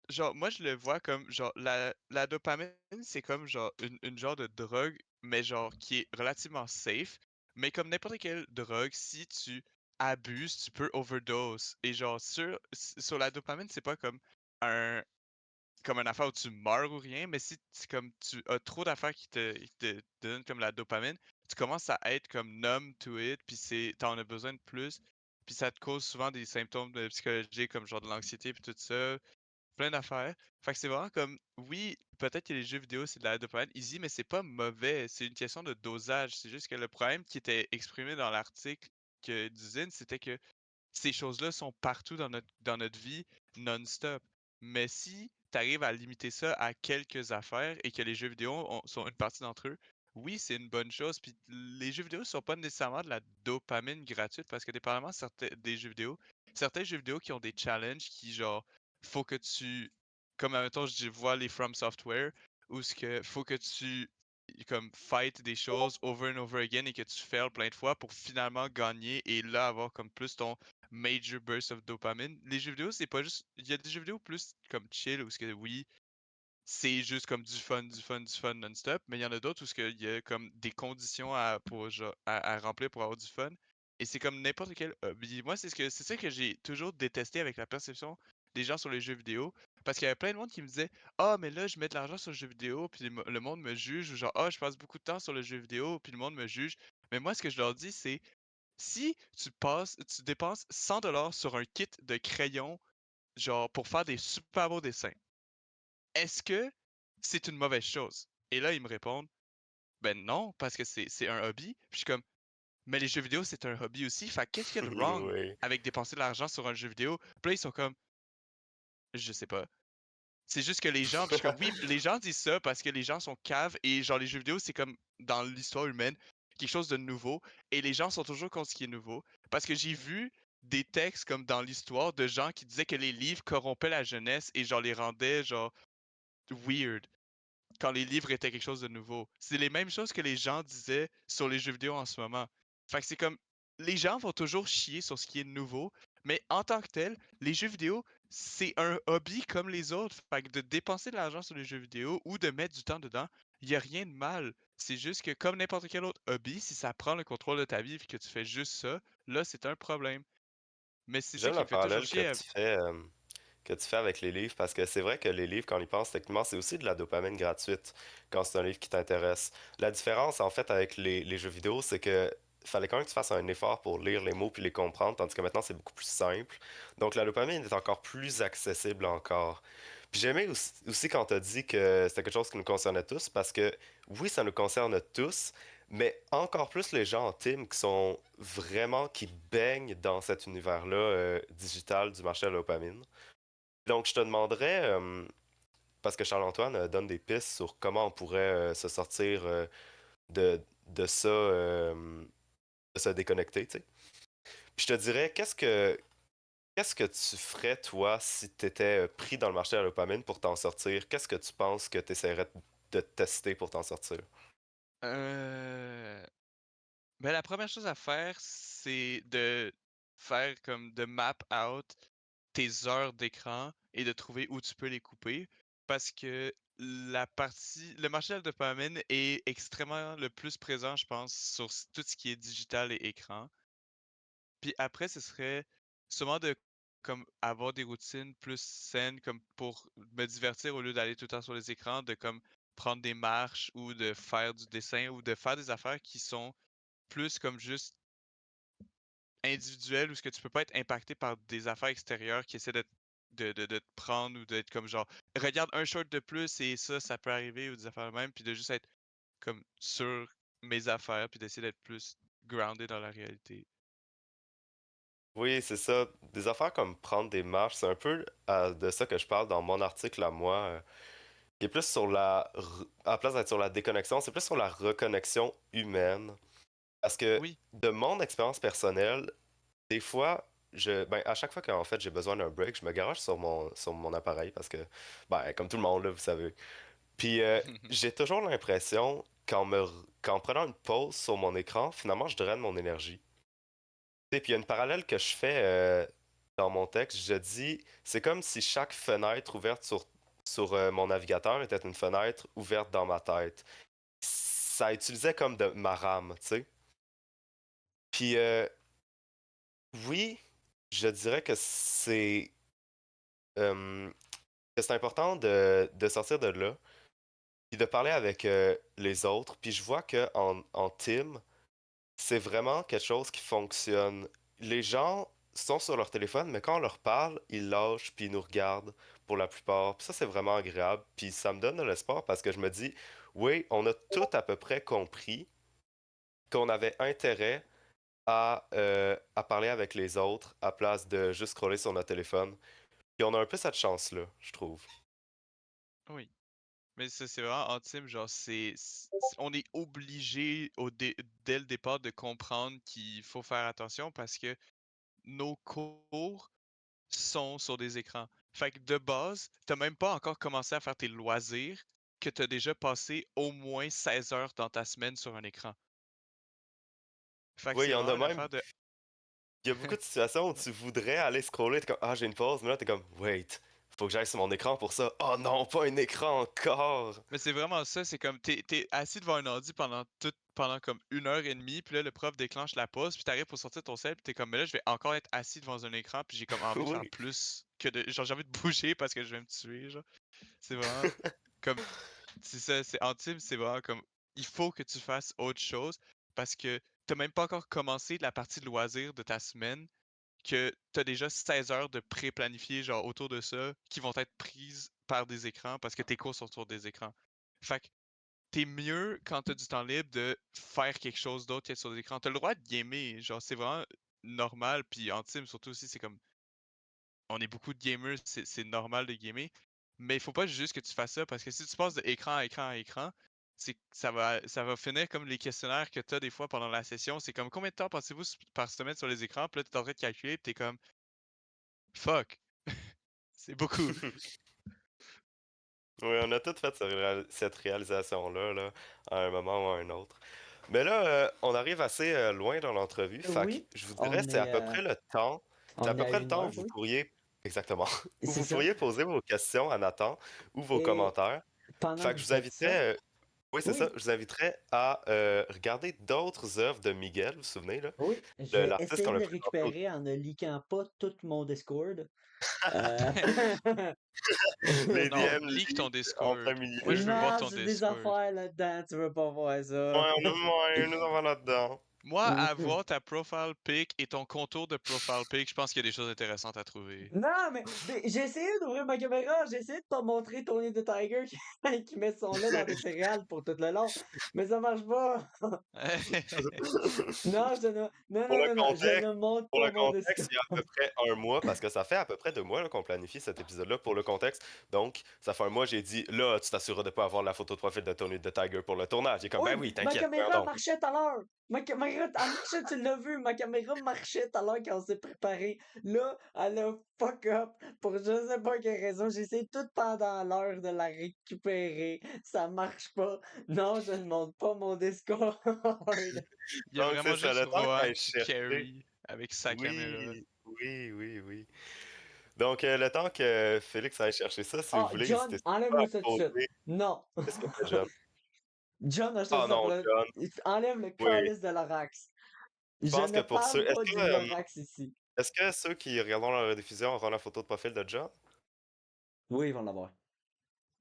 genre, moi, je le vois comme, genre, la dopamine, c'est comme, genre, une genre de drogue, mais genre, qui est relativement safe. Mais comme n'importe quelle drogue, si tu abuses, tu peux overdose. Et genre, sur la dopamine, c'est pas comme une affaire où tu meurs ou rien, mais si comme tu as trop d'affaires qui te donnent comme la dopamine, tu commences à être comme numb to it, puis t'en as besoin de plus, puis ça te cause souvent des symptômes psychologiques comme genre de l'anxiété puis tout ça, plein d'affaires. Fait que c'est vraiment comme, oui, peut-être que les jeux vidéo c'est de la dopamine easy, mais c'est pas mauvais, c'est une question de dosage. C'est juste que le problème qui était exprimé dans l'article d'usine, c'était que ces choses-là sont partout dans notre vie non-stop. Mais si tu arrives à limiter ça à quelques affaires et que les jeux vidéo sont une partie d'entre eux, oui, c'est une bonne chose. Puis les jeux vidéo ne sont pas nécessairement de la dopamine gratuite parce que dépendamment des jeux vidéo, certains jeux vidéo qui ont des challenges qui, genre, faut que tu. Comme, admettons, je vois les From Software, où ce que faut que tu comme fight des choses over and over again et que tu fails plein de fois pour finalement gagner et là avoir comme plus ton major burst of dopamine. Les jeux vidéo, c'est pas juste. Il y a des jeux vidéo plus comme chill où ce que oui, c'est juste comme du fun, du fun, du fun non-stop, mais il y en a d'autres où ce que il y a comme des conditions à remplir pour avoir du fun. Et c'est comme n'importe quel hobby. Moi, c'est ça que j'ai toujours détesté avec la perception des gens sur les jeux vidéo. Parce qu'il y avait plein de monde qui me disait ah, mais là, je mets de l'argent sur le jeu vidéo, puis le monde me juge, ou genre, ah, je passe beaucoup de temps sur le jeu vidéo, puis le monde me juge. Mais moi, ce que je leur dis, c'est si tu dépenses 100$ sur un kit de crayons, genre pour faire des super beaux dessins, est-ce que c'est une mauvaise chose? Et là, ils me répondent, ben non, parce que c'est un hobby. Puis je suis comme, mais les jeux vidéo, c'est un hobby aussi. Fait qu'est-ce qu'il y a de wrong Oui. avec dépenser de l'argent sur un jeu vidéo? Puis là, ils sont comme, je sais pas. C'est juste que les gens, puis je suis comme, oui, les gens disent ça parce que les gens sont caves et genre les jeux vidéo, c'est comme dans l'histoire humaine, quelque chose de nouveau. Et les gens sont toujours contre ce qui est nouveau. Parce que j'ai vu des textes comme dans l'histoire de gens qui disaient que les livres corrompaient la jeunesse et genre les rendaient genre weird quand les livres étaient quelque chose de nouveau. C'est les mêmes choses que les gens disaient sur les jeux vidéo en ce moment. Fait que c'est comme, les gens vont toujours chier sur ce qui est nouveau, mais en tant que tel, les jeux vidéo, c'est un hobby comme les autres. Fait que de dépenser de l'argent sur les jeux vidéo ou de mettre du temps dedans, il n'y a rien de mal. C'est juste que comme n'importe quel autre hobby, si ça prend le contrôle de ta vie et que tu fais juste ça, là, c'est un problème. Mais c'est ça J'aime qui le me fait toujours parallèle chier. que tu fais avec les livres, parce que c'est vrai que les livres, quand on y pense, techniquement, c'est aussi de la dopamine gratuite quand c'est un livre qui t'intéresse. La différence, en fait, avec les jeux vidéo, c'est que fallait quand même que tu fasses un effort pour lire les mots puis les comprendre, tandis que maintenant, c'est beaucoup plus simple. Donc, la dopamine est encore plus accessible encore. Puis j'aimais aussi quand tu as dit que c'était quelque chose qui nous concernait tous, parce que oui, ça nous concerne tous, mais encore plus les gens en team qui sont vraiment, qui baignent dans cet univers-là digital du marché de la dopamine. Donc, je te demanderais, parce que Charles-Antoine donne des pistes sur comment on pourrait se sortir de ça, de se déconnecter, tu sais. Puis je te dirais, qu'est-ce que tu ferais, toi, si tu étais pris dans le marché de la dopamine pour t'en sortir? Qu'est-ce que tu penses que tu essaierais de tester pour t'en sortir? Euh... Ben, la première chose à faire, c'est de faire comme de map out tes heures d'écran et de trouver où tu peux les couper. Parce que le marché de la dopamine est extrêmement le plus présent, je pense, sur tout ce qui est digital et écran. Puis après, ce serait sûrement de comme avoir des routines plus saines comme pour me divertir au lieu d'aller tout le temps sur les écrans, de comme prendre des marches ou de faire du dessin ou de faire des affaires qui sont plus comme juste individuel où ce que tu peux pas être impacté par des affaires extérieures qui essaient de te prendre ou d'être comme genre regarde un short de plus et ça peut arriver ou des affaires de même puis de juste être comme sur mes affaires puis d'essayer d'être plus grounded dans la réalité. Oui, c'est ça. Des affaires comme prendre des marches, c'est un peu de ça que je parle dans mon article à moi, qui est plus sur à la place d'être sur la déconnexion, c'est plus sur la reconnexion humaine. Parce que Oui. de mon expérience personnelle, des fois, ben, à chaque fois qu'en fait j'ai besoin d'un break, je me garage sur mon appareil parce que, ben, comme tout le monde, là, vous savez. Puis j'ai toujours l'impression qu'en prenant une pause sur mon écran, finalement, je draine mon énergie. Et puis il y a une parallèle que je fais dans mon texte. Je dis, c'est comme si chaque fenêtre ouverte sur mon navigateur était une fenêtre ouverte dans ma tête. Ça utilisait comme de ma RAM, tu sais. Puis oui, je dirais euh, que c'est important de sortir de là, puis de parler avec les autres. Puis je vois que en team, c'est vraiment quelque chose qui fonctionne. Les gens sont sur leur téléphone, mais quand on leur parle, ils lâchent puis ils nous regardent pour la plupart. Puis ça, c'est vraiment agréable. Puis ça me donne de l'espoir parce que je me dis, oui, on a tout à peu près compris qu'on avait intérêt à parler avec les autres à place de juste scroller sur notre téléphone. Puis on a un peu cette chance-là, je trouve. Oui. Mais ça, c'est vraiment intime, genre on est obligé dès le départ de comprendre qu'il faut faire attention parce que nos cours sont sur des écrans. Fait que de base, t'as même pas encore commencé à faire tes loisirs que t'as déjà passé au moins 16 heures dans ta semaine sur un écran. Fait que Oui, il c'est y en vraiment a une même. affaire de... Il y a beaucoup de situations où tu voudrais aller scroller, t'es comme, ah, j'ai une pause, mais là, t'es comme, wait, faut que j'aille sur mon écran pour ça. Oh non, pas un écran encore! Mais c'est vraiment ça, c'est comme t'es assis devant un ordi pendant comme 1 heure et demie, puis là le prof déclenche la pause, puis t'arrives pour sortir ton sel, puis t'es comme mais là je vais encore être assis devant un écran, puis j'ai comme envie de faire Oui. plus que de. Genre j'ai envie de bouger parce que je vais me tuer, genre. C'est vraiment comme c'est ça, c'est Antime, c'est vraiment comme il faut que tu fasses autre chose parce que t'as même pas encore commencé la partie de loisir de ta semaine que t'as déjà 16 heures de pré-planifié genre autour de ça qui vont être prises par des écrans parce que tes cours sont autour des écrans. Fait que t'es mieux quand t'as du temps libre de faire quelque chose d'autre qu'être sur des écrans. T'as le droit de gamer, genre c'est vraiment normal, puis en team surtout aussi, c'est comme on est beaucoup de gamers, c'est normal de gamer, Mais il faut pas juste que tu fasses ça, parce que si tu passes de écran à écran à écran, ça va finir comme les questionnaires que tu as des fois pendant la session. C'est comme combien de temps passez-vous par semaine sur les écrans? Puis là, tu es en train de calculer, puis tu es comme fuck, c'est beaucoup. Oui, on a tous fait cette réalisation-là, là, à un moment ou à un autre. Mais là, on arrive assez loin dans l'entrevue, fait que Oui, je vous dirais, on est, euh, c'est à on est peu à près le une temps où heure, vous oui. pourriez, exactement, où C'est vous ça. pourriez poser vos questions à Nathan ou vos Et commentaires. pendant Fait que que vous je vous faites ça, inviterais, oui, c'est ça, oui, je vous inviterais à regarder d'autres œuvres de Miguel, vous vous souvenez, là, oui, je vais l'artiste essayer qu'on de a le présenté au récupérer en ne leakant pas tout mon Discord. Euh, les Non, DM leak ton leaks en plein Discord. Moi, milieu. je veux voir Non, ton j'ai des Discord. affaires là-dedans, tu veux pas voir ça. Ouais, nous en va là-dedans. Moi, à voir ta profile pic et ton contour de profile pic, je pense qu'il y a des choses intéressantes à trouver. Non, mais j'ai essayé d'ouvrir ma caméra, j'ai essayé de pas montrer Tony the Tiger qui met son lait dans des céréales pour tout le long, mais ça marche pas. Non, non, Pour non, le non, non, je contexte, ne montre pour pas le mon disque. contexte, il y a à peu près un mois, parce que ça fait à peu près 2 mois là, qu'on planifie cet épisode-là pour le contexte. Donc, ça fait un mois, j'ai dit, là, tu t'assureras de pas avoir la photo de profil de Tony the Tiger pour le tournage. J'ai comme, Oui, ben oui, ma t'inquiète, voyons caméra donc. marchait tout à l'heure. Ma caméra, elle marchait, tu l'as vu, ma caméra marchait tout à l'heure quand on s'est préparé. Là, elle a fuck up pour je sais pas quelle raison. J'ai essayé tout pendant l'heure de la récupérer. Ça marche pas. Non, je ne monte pas mon Discord. Il y a Donc, c'est vraiment ça, juste le temps Rohan qu'elle qui chercher. carry avec sa caméra. Oui, oui, oui, oui. Donc, le temps que Félix aille chercher ça, si vous Ah, voulez, John, n'hésitez pas à enlève-moi ça tout de suite. poser. Non. Qu'est-ce que fait John? John, achète Ah ça pour non, le... John. Enlève le Oui. calice de l'Orax. Je Je pense que ne pour ceux. parle pas du Lorax ici. Est-ce que ceux qui regarderont la rediffusion auront la photo de profil de John? Oui, ils vont l'avoir.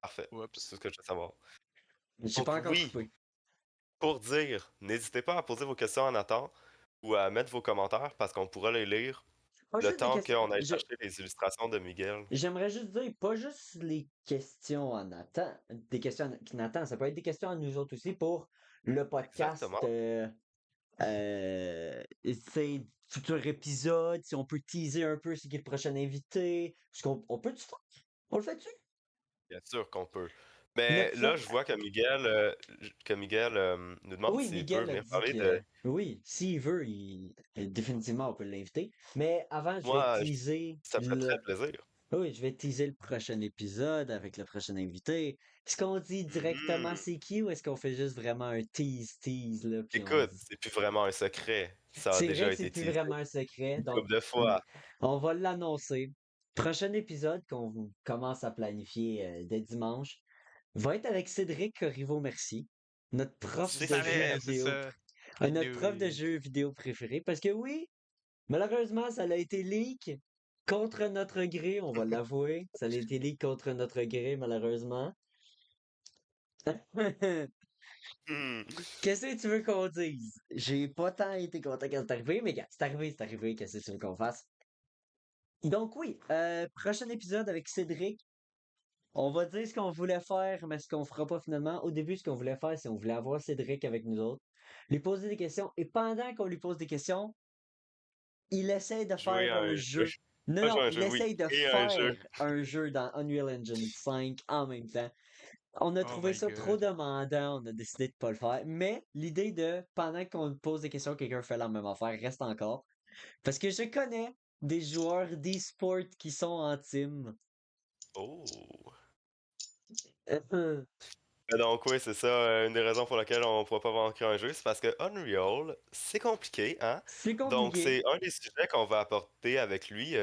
Parfait. C'est tout Oups. ce que je veux savoir. Je suis Donc pas encore oui, coupé. pour dire, n'hésitez pas à poser vos questions à Nathan ou à mettre vos commentaires parce qu'on pourra les lire Pas le juste des temps questions. qu'on aille chercher les illustrations de Miguel. J'aimerais juste dire, pas juste les questions à Nathan, des questions à Nathan, ça peut être des questions à nous autres aussi pour le podcast, Exactement. c'est futur épisode, si on peut teaser un peu c'est qui le prochain invité. Est-ce qu'on peut tu faire? On le fait-tu? Bien sûr qu'on peut. Mais Notre là, pro- je vois que Miguel nous demande Oui, s'il peut Miguel a venir dit parler que de. oui, s'il veut, définitivement on peut l'inviter. Mais avant, je vais Moi, teaser ça me fait très plaisir. oui, je vais teaser le prochain épisode avec le prochain invité. Est-ce qu'on dit directement Mhm. c'est qui ou est-ce qu'on fait juste vraiment un tease, là, puis on Écoute, dit. c'est plus vraiment un secret. Ça a C'est vrai déjà que c'est été plus teasé vraiment un secret, une donc couple de fois. on va l'annoncer. Prochain épisode qu'on commence à planifier dès dimanche va être avec Cédric Corriveau-Merci, notre prof Je C'est de jeux savais, clair. c'est vidéo, ça. I notre knew prof de it. jeux vidéo préféré. Parce que oui, malheureusement, ça a été leak contre notre gré, on va l'avouer. Ça a été leak contre notre gré, malheureusement. Hmm. Qu'est-ce que tu veux qu'on dise? J'ai pas tant été content quand c'est arrivé, mais gars, c'est arrivé, qu'est-ce que tu veux qu'on fasse? Donc oui, prochain épisode avec Cédric. On va dire ce qu'on voulait faire, mais ce qu'on fera pas finalement. Au début, ce qu'on voulait faire, c'est qu'on voulait avoir Cédric avec nous autres, lui poser des questions, et pendant qu'on lui pose des questions, il essaie de Jouer faire à un un jeu. jeu. Non, Pas non, jouer à un il jeu, oui. essaye de Et un jeu. faire un jeu dans Unreal Engine 5 en même temps. On a Oh trouvé my ça trop god. demandant, on a décidé de pas le faire. Mais l'idée de, pendant qu'on pose des questions, quelqu'un fait la même affaire, reste encore. Parce que je connais des joueurs d'e-sport qui sont en team. Oh. Euh, Donc oui, c'est ça. Une des raisons pour lesquelles on ne pourra pas vaincre un jeu, c'est parce que Unreal, c'est compliqué, hein? C'est Donc compliqué. c'est un des sujets qu'on va apporter avec lui.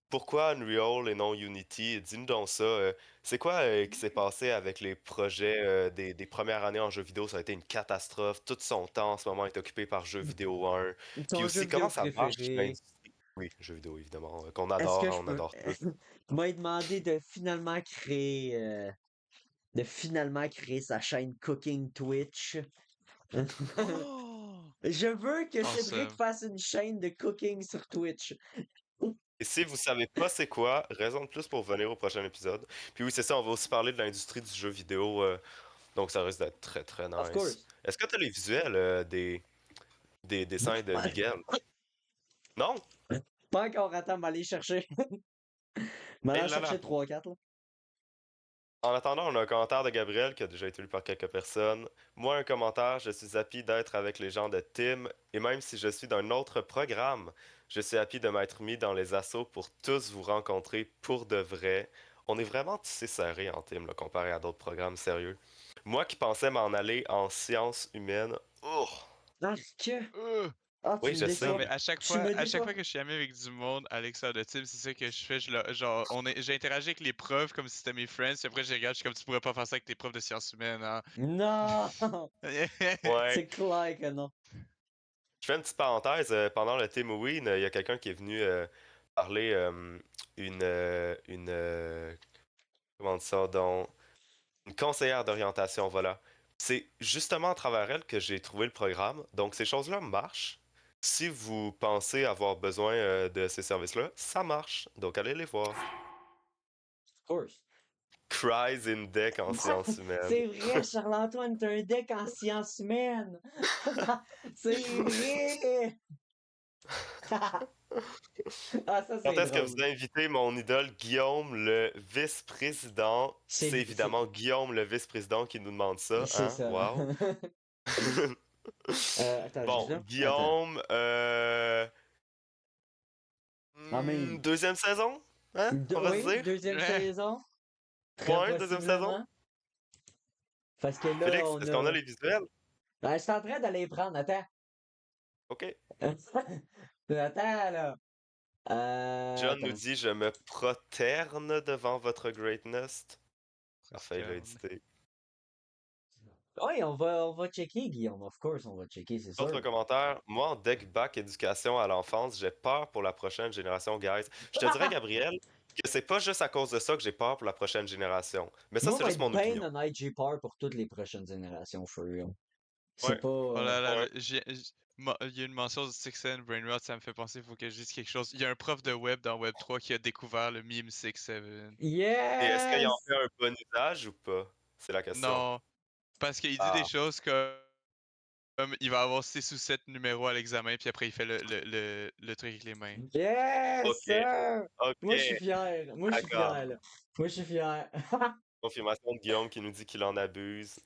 Pourquoi Unreal et non Unity? Dis-nous donc ça. C'est quoi qui s'est passé avec les projets des premières années en jeu vidéo? Ça a été une catastrophe. Tout son temps en ce moment est occupé par jeux vidéo 1. Puis Ton jeu aussi, vidéo comment ça marche préféré. l'industrie? Oui, jeux vidéo évidemment, qu'on Est-ce que adore, hein, je on peux. adore tous. M'a demandé de finalement créer sa chaîne Cooking Twitch. Oh! Je veux que Cédric Awesome. fasse une chaîne de cooking sur Twitch. Et si vous savez pas c'est quoi, raison de plus pour venir au prochain épisode. Puis oui, c'est ça, on va aussi parler de l'industrie du jeu vidéo, donc ça risque d'être très très Of nice. course. Est-ce que tu as les visuels des dessins de Ouais. Miguel? Non? Pas encore, attends, m'aller chercher. Eh M'aller là chercher là. 3-4 là. En attendant, on a un commentaire de Gabriel qui a déjà été lu par quelques personnes. Moi, un commentaire, je suis happy d'être avec les gens de Team, et même si je suis d'un autre programme, je suis happy de m'être mis dans les assauts pour tous vous rencontrer pour de vrai. On est vraiment tissé serré en Team, là, comparé à d'autres programmes sérieux. Moi qui pensais m'en aller en sciences humaines, oh, Arc! Euh, Ah, tu oui, me je sais, Non, déçois. mais mais Tu me à chaque déçois. fois que je suis ami avec du monde à l'extérieur de Team, c'est ça que je fais. Genre, j'ai interagi avec les profs comme si c'était mes friends, puis après, je regarde, je suis comme tu pourrais pas faire ça avec tes profs de sciences humaines, hein. Non! ouais. C'est clair que non. Je fais une petite parenthèse. Pendant le Team Win, il y a quelqu'un qui est venu parler comment on dit ça donc, une conseillère d'orientation, voilà. C'est justement à travers elle que j'ai trouvé le programme. Donc ces choses-là marchent. Si vous pensez avoir besoin de ces services-là, ça marche. Donc allez les voir. Of course. Cries in deck en sciences humaines. C'est vrai, Charles-Antoine, t'as un deck en sciences humaines. C'est vrai. Ah, ça, Quand c'est est-ce que vous drôle. invitez mon idole Guillaume, le vice-président? C'est C'est évidemment Guillaume, le vice-président, qui nous demande ça, c'est hein? ça. Wow. Attends, juste Bon, là. Attends. Guillaume, Ah, mais... deuxième saison? Hein? On va se Oui, dire? deuxième Ouais. saison. Très Ouais, deuxième saison? possiblement. Parce que là, Félix, on est-ce qu'on a a... les visuels? Je suis en train d'aller prendre. Attends. OK. Attends, là. John nous Attends. dit, je me proterne devant votre greatness. Parfait, il a Prosterne. édité. Oui, on va checker, Guillaume. Of course, on va checker, c'est Autre sûr. commentaire, moi en deck back éducation à l'enfance, j'ai peur pour la prochaine génération, guys. Je te dirais, Gabriel, que c'est pas juste à cause de ça que j'ai peur pour la prochaine génération. Mais ça, Moi, on c'est va juste être mon bien opinion. honnête, j'ai peur pour toutes les prochaines générations, for real. C'est Ouais, pas. Oh là là, ouais. il y a une mention de Sixen, Brainrot, ça me fait penser, il faut que je dise quelque chose. Il y a un prof de web dans Web 3 qui a découvert le meme 6-7. Et est-ce qu'il en Yes! fait un bon usage ou pas? C'est la question. Non, parce qu'il dit des Ah, choses comme il va avoir 6 ou 7 numéros à l'examen, puis après il fait le truc avec les mains. Yes, ok, sir! ok, Moi, je suis fier. Moi, je suis d'accord. fier, là. Moi, je suis fier. Confirmation de Guillaume qui nous dit qu'il en abuse.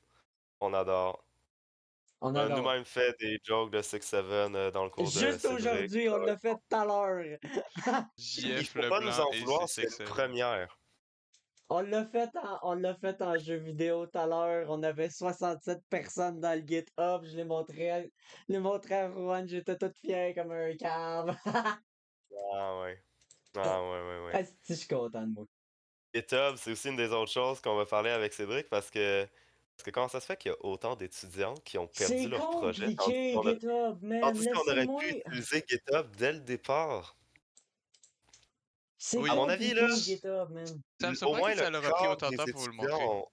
On adore. On On a adore. nous-mêmes fait des jokes de 6-7 dans le cours de Juste Cédric. aujourd'hui, on l'a fait tout à l'heure. Il JF faut pas nous Leblanc en et vouloir, c'est une 6-7. première. On l'a fait en jeu vidéo tout à l'heure. On avait 67 personnes dans le GitHub. Je l'ai montré à Rouen. J'étais toute fière comme un cave. Ah ouais. Ah ouais, ouais, ouais. Asti, je suis content de moi. GitHub, c'est aussi une des autres choses qu'on va parler avec Cédric parce que comment ça se fait qu'il y a autant d'étudiants qui ont perdu C'est leur projet compliqué, GitHub, man. tandis qu'on aurait pu Laissez-moi. utiliser GitHub dès le départ? C'est À Oui, mon avis, là, compliqué, GitHub, man. ça me au surprend moins que le ça leur a pris quart autant de des temps pour vous le montrer. étudiants ont...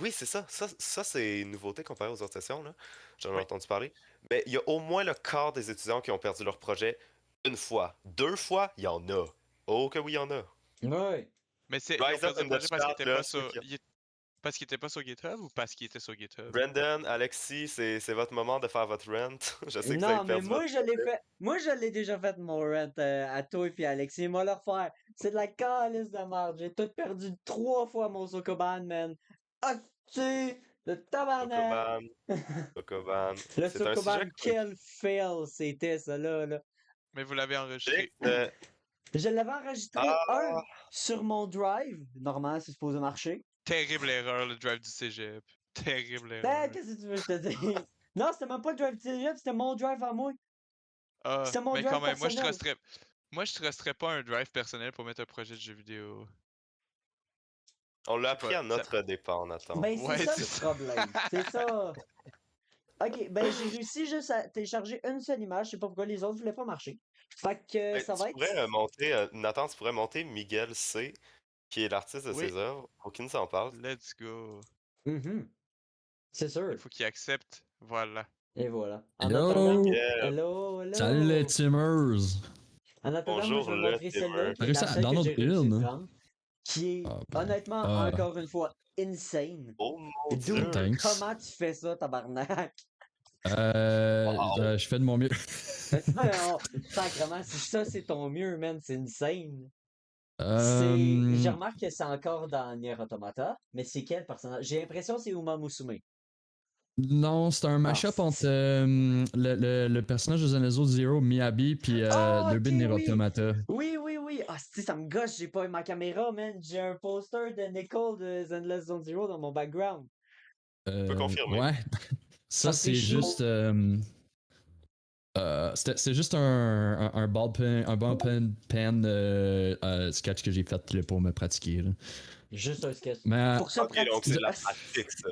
Oui, c'est ça. Ça c'est une nouveauté comparée aux autres sessions, là. J'en ai Oui. entendu parler. Mais il y a au moins le quart des étudiants qui ont perdu leur projet une fois. Deux fois, il y en a. Oh que oui, il y en a. Ouais. Mais ils ont Rise up perdu le in the projet parce qu'il chat, était là, pas ceux sur. qui... Parce qu'il était pas sur GitHub ou parce qu'il était sur GitHub? Brandon, Alexis, c'est votre moment de faire votre rent. Je sais que vous avez Non, mais perdu votre moi, je l'ai projet. fait. Moi, je l'ai déjà fait, mon rent à toi et Alexis. Moi, le refaire. C'est de la calice de merde. J'ai tout perdu 3 fois mon Sokoban, man. Hostie de tabarnak. Sokoban, Sokoban. Le C'est un sujet Sokoban, qu'on quel fail c'était, ça, là. Mais vous l'avez enregistré Félix, où? Je l'avais enregistré, ah, sur mon drive. Normalement, c'est supposé marcher. Terrible erreur, le drive du cégep. Terrible Ben, erreur. qu'est-ce que tu veux que je te dise? Non, c'était même pas le drive TGF, c'était mon drive à moi. Ah, C'était mon mais quand drive même, personnel. moi, je trusterais pas un drive personnel pour mettre un projet de jeu vidéo. on Je l'a sais appris pas. à notre départ, Nathan. Ben, c'est Ouais, ça c'est le ça. problème. C'est ça. Ok, ben, j'ai réussi juste à télécharger une seule image. Je sais pas pourquoi les autres voulaient pas marcher. Fait que ça Tu va être. pourrais monter, Nathan, tu pourrais monter Miguel C, qui est l'artiste de Oui, ses œuvres, pour qu'il nous en parle. let's go. Mhm, c'est Il sûr. faut qu'il accepte. Voilà. Et voilà. En attendant, Hello! Miguel, hello, Salut les hello. Timers! En attendant, moi, je bonjour vais le montrer celle-là, Timmer. qui T'as est réussi la à seule que j'ai download réussi une, à hein? prendre, qui est, Ah ben. honnêtement, encore une fois, insane. Oh mon Dude, dieu! Thanks. comment tu fais ça, tabarnak? Wow! Je fais de mon mieux. Sacrement, si ça c'est ton mieux, man, c'est insane. Je Euh, remarque que c'est encore dans Nier Automata, mais c'est quel personnage? J'ai l'impression que c'est Uma Musume. non, c'est un Ah, mashup entre le personnage de Zenzo Zero, Miyabi, puis ah, ok, Durbin Nier oui! Automata. Oui! Ah, si, ça me gosse, j'ai pas eu ma caméra, man. J'ai un poster de Nicole de Zenless Zone Zero dans mon background. Je peux confirmer. Ouais, Ça ça me fait c'est chier. juste. C'est juste un ball pen sketch que j'ai fait là, pour me pratiquer. Là. Juste un sketch. Mais Pour se Ok, donc c'est pratiquer. de la pratique, ça.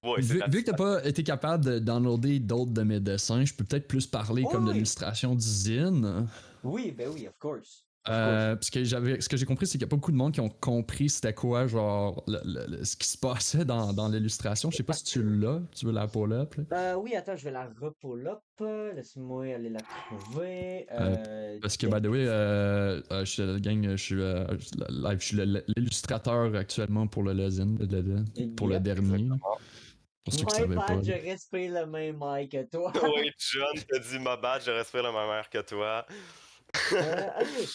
Ouais, c'est de la vu que petite t'as pas été capable de downloader d'autres de mes dessins, je peux peut-être plus parler Oui, comme de oui. l'illustration d'usine. Oui, ben oui, of course. Of course. Parce que ce que j'ai compris, c'est qu'il y a pas beaucoup de monde qui ont compris c'était quoi, genre, ce qui se passait dans l'illustration. Je sais pas si tu l'as, tu veux la pull-up. Là. Oui, attends, je vais la repull up. Laisse-moi aller la trouver. Parce que, by the way, je suis la gang, je suis live, je suis l'illustrateur actuellement pour le Lezine, pour le Yep. dernier. Pour ceux qui My savaient pas. bad, je respire le même mic que toi. Oui, John te dit ma bad, je respire la même air que toi. Ok.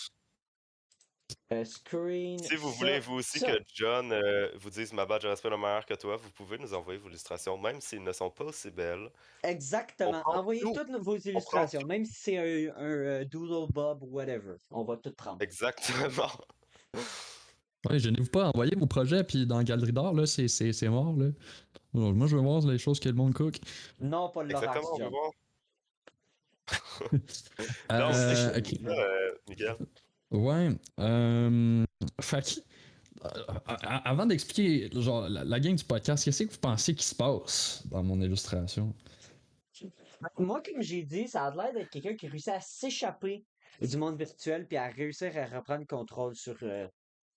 Screen. Si vous voulez vous aussi que John vous dise ma bad, je respire la même air que toi, vous pouvez nous envoyer vos illustrations, même s'ils ne sont pas aussi belles. On Exactement. prend Envoyez tout. toutes vos On prend illustrations, tout. même si c'est un Doodle Bob ou whatever. On va tout prendre. Exactement. Ouais, gênez-vous pas, envoyez vos projets, puis dans la galerie d'art, là, c'est mort, là. Alors, moi, je veux voir les choses que le monde cook. Non, pas le Exactement, Lorax, on veut John. voir. Non, c'est ça, Ok. Miguel. Ouais. Fait que, avant d'expliquer genre la game du podcast, qu'est-ce que vous pensez qui se passe dans mon illustration? Moi, comme j'ai dit, ça a l'air d'être quelqu'un qui réussit à s'échapper du monde virtuel puis à réussir à reprendre le contrôle sur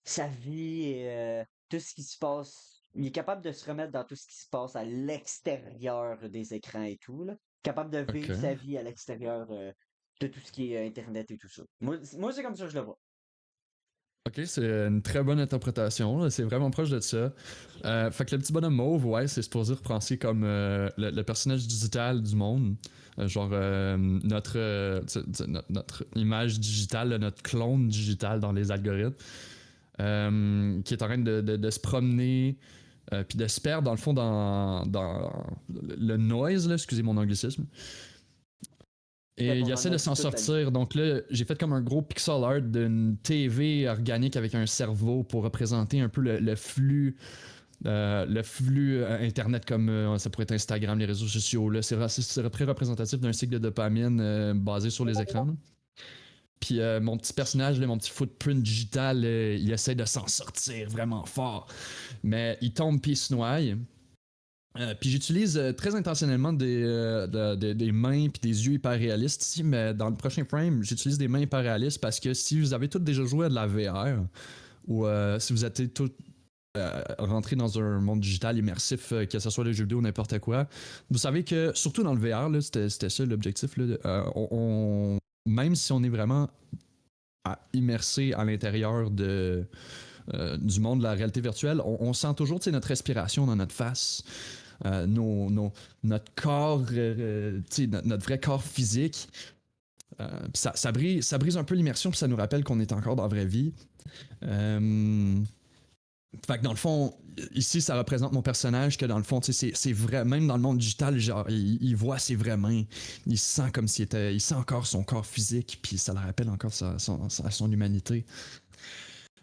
sa vie et tout ce qui se passe. Il est capable de se remettre dans tout ce qui se passe à l'extérieur des écrans et tout, là. Capable de Ok. vivre sa vie à l'extérieur de tout ce qui est Internet et tout ça. Moi c'est comme ça que je le vois. Ok, c'est une très bonne interprétation. Là. C'est vraiment proche de ça. Fait que le petit bonhomme mauve, ouais, c'est supposé repenser comme le personnage digital du monde. Genre notre image digitale, notre clone digital dans les algorithmes. Qui est en train de se promener puis de se perdre dans le fond dans le noise, là, excusez mon anglicisme. Et il essaie de s'en sortir. Donc là, j'ai fait comme un gros pixel art d'une TV organique avec un cerveau pour représenter un peu le flux. Le flux internet comme ça pourrait être Instagram, les réseaux sociaux. Là, c'est très représentatif d'un cycle de dopamine basé sur les écrans. Là. Puis mon petit personnage, là, mon petit footprint digital, il essaie de s'en sortir vraiment fort. Mais il tombe puis il se noie. Puis j'utilise très intentionnellement des mains puis des yeux hyper réalistes ici, mais dans le prochain frame, j'utilise des mains hyper réalistes parce que si vous avez tous déjà joué à de la VR ou si vous êtes tous rentré dans un monde digital immersif, que ce soit les jeux vidéo ou n'importe quoi, vous savez que surtout dans le VR, là, c'était ça l'objectif, là, même si on est vraiment immersé à l'intérieur du monde de la réalité virtuelle, on sent toujours notre respiration dans notre face. Notre corps, notre vrai corps physique. Ça brise un peu l'immersion, puis ça nous rappelle qu'on est encore dans la vraie vie. Fait que dans le fond, ici, ça représente mon personnage, que dans le fond, c'est vrai, même dans le monde digital, genre, il voit ses vraies mains. Il se sent comme il sent encore son corps physique, puis ça le rappelle encore son humanité.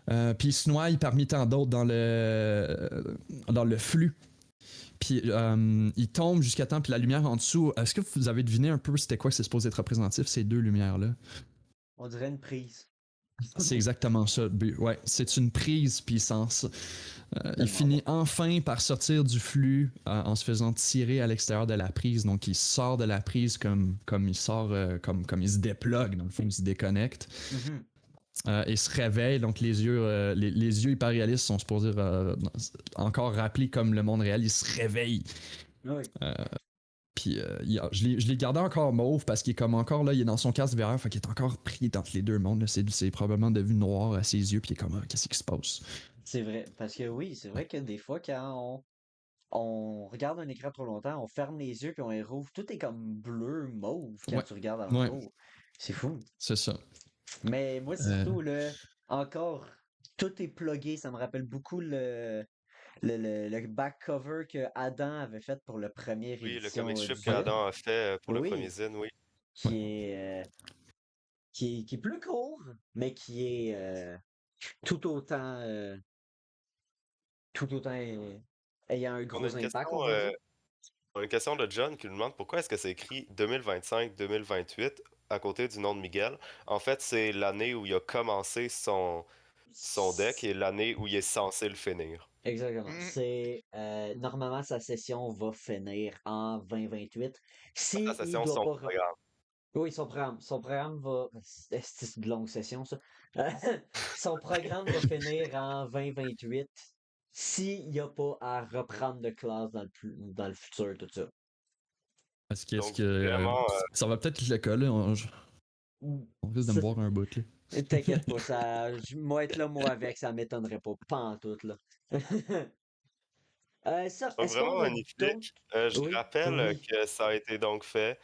Puis il se noie parmi tant d'autres dans le flux. Puis il tombe jusqu'à temps, puis la lumière en dessous. Est-ce que vous avez deviné un peu c'était quoi que c'est supposé être représentatif, ces deux lumières-là? On dirait une prise. C'est exactement ça. Ouais, c'est une prise, puis il finit enfin par sortir du flux en se faisant tirer à l'extérieur de la prise. Donc il sort de la prise comme il sort, comme il se déplogue, dans le fond, il se déconnecte. Et se réveille, donc les yeux hyper réalistes sont supposés encore rappeler comme le monde réel, il se réveille. Oui. Puis je l'ai gardé encore mauve parce qu'il est comme encore là, il est dans son casque VR, fait qu'il est encore pris entre les deux mondes. Là. C'est probablement devenu noir à ses yeux, puis il est comme qu'est-ce qui se passe? C'est vrai, parce que oui, c'est vrai que des fois, quand on regarde un écran trop longtemps, on ferme les yeux puis on les rouvre, tout est comme bleu, mauve quand tu regardes alentour. C'est fou. C'est ça. Mais moi, surtout, là, encore tout est plugué. Ça me rappelle beaucoup le back cover que Adam avait fait pour la première Oui, le édition comic du strip Ouais. zine. qu'Adam a fait pour le premier Oui, zine, oui. qui est, qui est plus court, mais qui est tout autant, tout autant ayant un On a gros une question, impact, on va dire. on a une question de John qui nous demande pourquoi est-ce que c'est écrit 2025-2028 à côté du nom de Miguel. En fait, c'est l'année où il a commencé son deck et l'année où il est censé le finir. Exactement. Mm. C'est normalement sa session va finir en 2028. Pas sa Si il session, doit son pas programme. oui, son programme va. C'est une longue session, ça. Son programme va finir en 2028 s'il n'y a pas à reprendre de classe dans le futur, tout ça. Donc vraiment, Ça va peut-être le cas, là. Mm. On risque de me Ça, boire un bout, là. t'inquiète pas, moi être là, moi avec, ça m'étonnerait pas en tout, là. Ça, est-ce vraiment qu'on a d'autres? magnifique. Je Oui, rappelle oui. que ça a été donc fait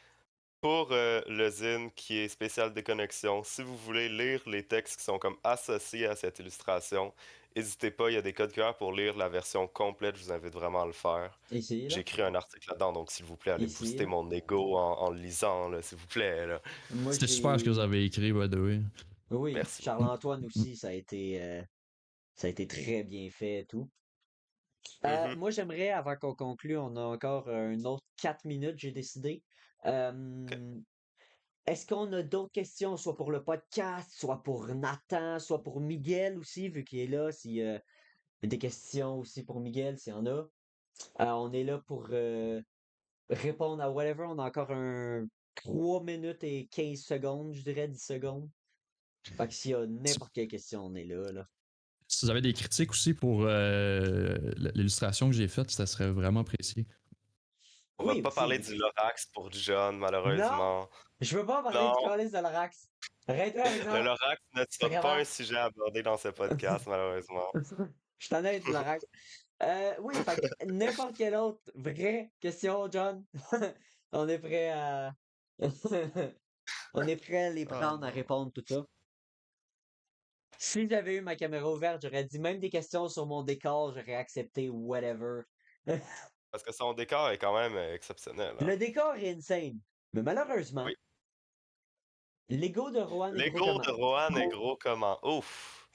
pour le zine qui est spécial déconnexion. Si vous voulez lire les textes qui sont comme associés à cette illustration, n'hésitez pas, il y a des codes QR pour lire la version complète, je vous invite vraiment à le faire. Ici, J'ai là. écrit un article là-dedans, donc s'il vous plaît, allez Ici, booster là. mon ego en le lisant, là, s'il vous plaît. Là. Moi, C'était super ce que vous j'ai. avez écrit, by the way. Oui, Merci beaucoup. Charles-Antoine aussi, ça a été très bien fait et tout. Mhm. Moi, j'aimerais, avant qu'on conclue, on a encore un autre 4 minutes, j'ai décidé. Ok. Euh, Est-ce qu'on a d'autres questions, soit pour le podcast, soit pour Nathan, soit pour Miguel aussi, vu qu'il est là, s'il y a des questions aussi pour Miguel, s'il y en a. On est là pour répondre à whatever. On a encore un 3 minutes et 15 secondes, je dirais 10 secondes. Fait que s'il y a n'importe quelle question, on est là, là. Si vous avez des critiques aussi pour l'illustration que j'ai faite, ça serait vraiment apprécié. On va Oui, pas aussi. parler du Lorax pour John, Non! malheureusement. Je veux pas parler Non, du calice de l'Arax. Arrête-toi avec le ça. Lorax ne Pas sera pas un capable. sujet abordé dans ce podcast, malheureusement. Je t'en ai du l'Arax. Oui, fait que n'importe quelle autre vraie question, John. On est prêt à. On est prêt à les Oh prendre, à non. répondre, tout ça. Si j'avais eu ma caméra ouverte, j'aurais dit même des questions sur mon décor, j'aurais accepté whatever. Parce que son décor est quand même exceptionnel. Hein. Le décor est insane. Mais malheureusement, Oui. l'ego de Rohan est gros L'ego comment? de Rohan est gros comment? Ouf!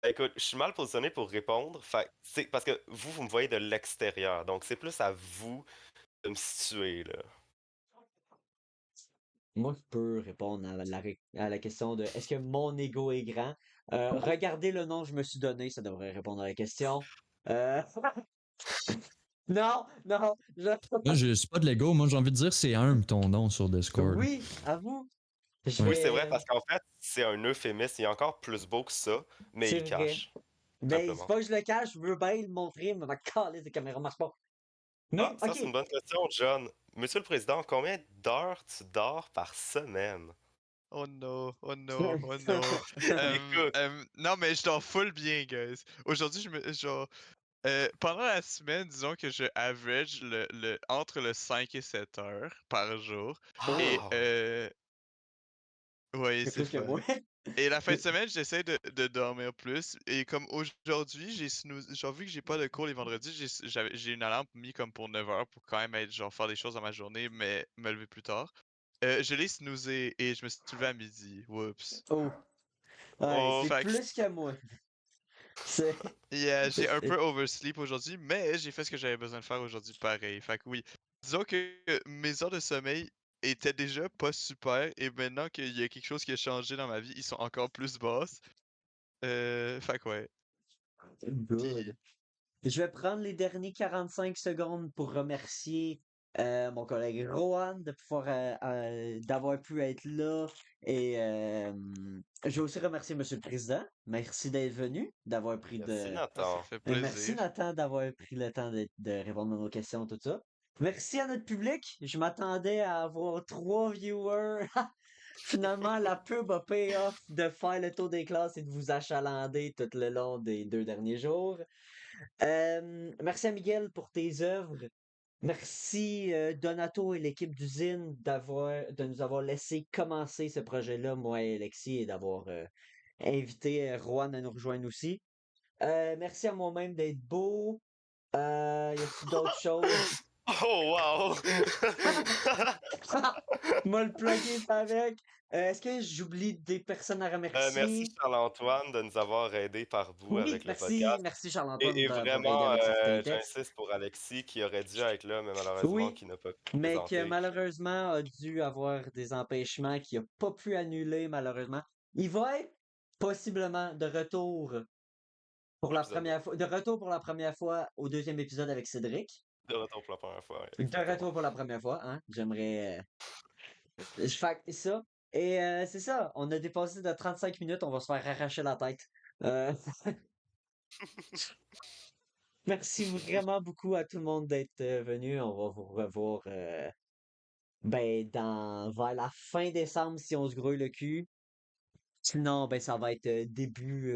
Écoute, je suis mal positionné pour répondre. Fait, c'est parce que vous me voyez de l'extérieur. Donc, c'est plus à vous de me situer, là. Moi, je peux répondre à la question de est-ce que mon ego est grand? Regardez le nom que je me suis donné, ça devrait répondre à la question. Euh, non, non, Moi, je suis pas de Lego. Moi, j'ai envie de dire c'est humble ton nom sur Discord. oui, à vous. Je Ouais. Oui, c'est vrai, vais. parce qu'en fait, c'est un euphémisme. Il est encore plus beau que ça, mais il C'est le vrai. cache, Mais c'est simplement. pas que je le cache, je veux bien le montrer, mais ma calisse de caméra marche pas. Ah, Mais, ça, ok. c'est une bonne question, John. Monsieur le Président, combien d'heures tu dors par semaine? Oh no, oh no, oh no. Écoute, Non, mais je dors full bien, guys. Aujourd'hui, genre, pendant la semaine, disons que je average entre le 5 et 7 heures par jour. Et, ah, ouais, C'est c'est plus que fun. moi. Et la fin de semaine, j'essaie de dormir plus. Et comme aujourd'hui, genre, vu que j'ai pas de cours les vendredis, j'ai une alarme mis comme pour 9 heures pour quand même être, genre, faire des choses dans ma journée, mais me lever plus tard. Je l'ai snoozé et je me suis levé à midi. Whoops. Oh. Ouais, oh, c'est Fait que, plus que moi. C'est. yeah, j'ai un peu oversleep aujourd'hui, mais j'ai fait ce que j'avais besoin de faire aujourd'hui pareil. Fait que oui. Disons que mes heures de sommeil étaient déjà pas super et maintenant qu'il y a quelque chose qui a changé dans ma vie, ils sont encore plus basses. Fait que ouais. Puis, Good. Je vais prendre les derniers 45 secondes pour remercier mon collègue Rohan d'avoir pu être là. Et je vais aussi remercier Monsieur le Président. Merci d'être venu, d'avoir pris merci de. ah, ça Nathan. fait Merci plaisir. Nathan d'avoir pris le temps de répondre à nos questions, tout ça. Merci à notre public. Je m'attendais à avoir 3 viewers. Finalement, la pub a pay off de faire le tour des classes et de vous achalander tout le long des 2 derniers jours. Merci à Miguel pour tes œuvres. Merci Donato et l'équipe d'usine de nous avoir laissé commencer ce projet-là, moi et Alexis, et d'avoir invité Rohan à nous rejoindre aussi. Merci à moi-même d'être beau. Y a-t-il d'autres choses? Oh, wow! M'a le plugger avec. Est-ce que j'oublie des personnes à Merci remercier? Charles-Antoine de nous avoir aidés par bout Oui, avec le podcast. merci Charles-Antoine Et d'avoir aidé vraiment, avec certains textes. j'insiste pour Alexis qui aurait dû être là, mais malheureusement Oui, qui n'a pas pu se mais que présenter. malheureusement a dû avoir des empêchements qu'il n'a pas pu annuler, malheureusement. Il va être possiblement de retour pour la L'épisode première fois, de retour pour la première fois au deuxième épisode avec Cédric. de retour pour la première fois, ouais, De exactement. retour pour la première fois, hein. J'aimerais. Fait que ça. Et c'est ça, on a dépassé de 35 minutes, on va se faire arracher la tête. Euh, Merci vraiment beaucoup à tout le monde d'être venu. On va vous revoir vers la fin décembre si on se grouille le cul. Sinon, ben ça va être début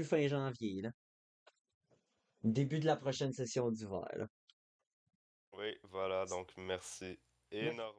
fin janvier, là. Début de la prochaine session d'hiver, là. Oui, voilà, donc merci Merci. énormément.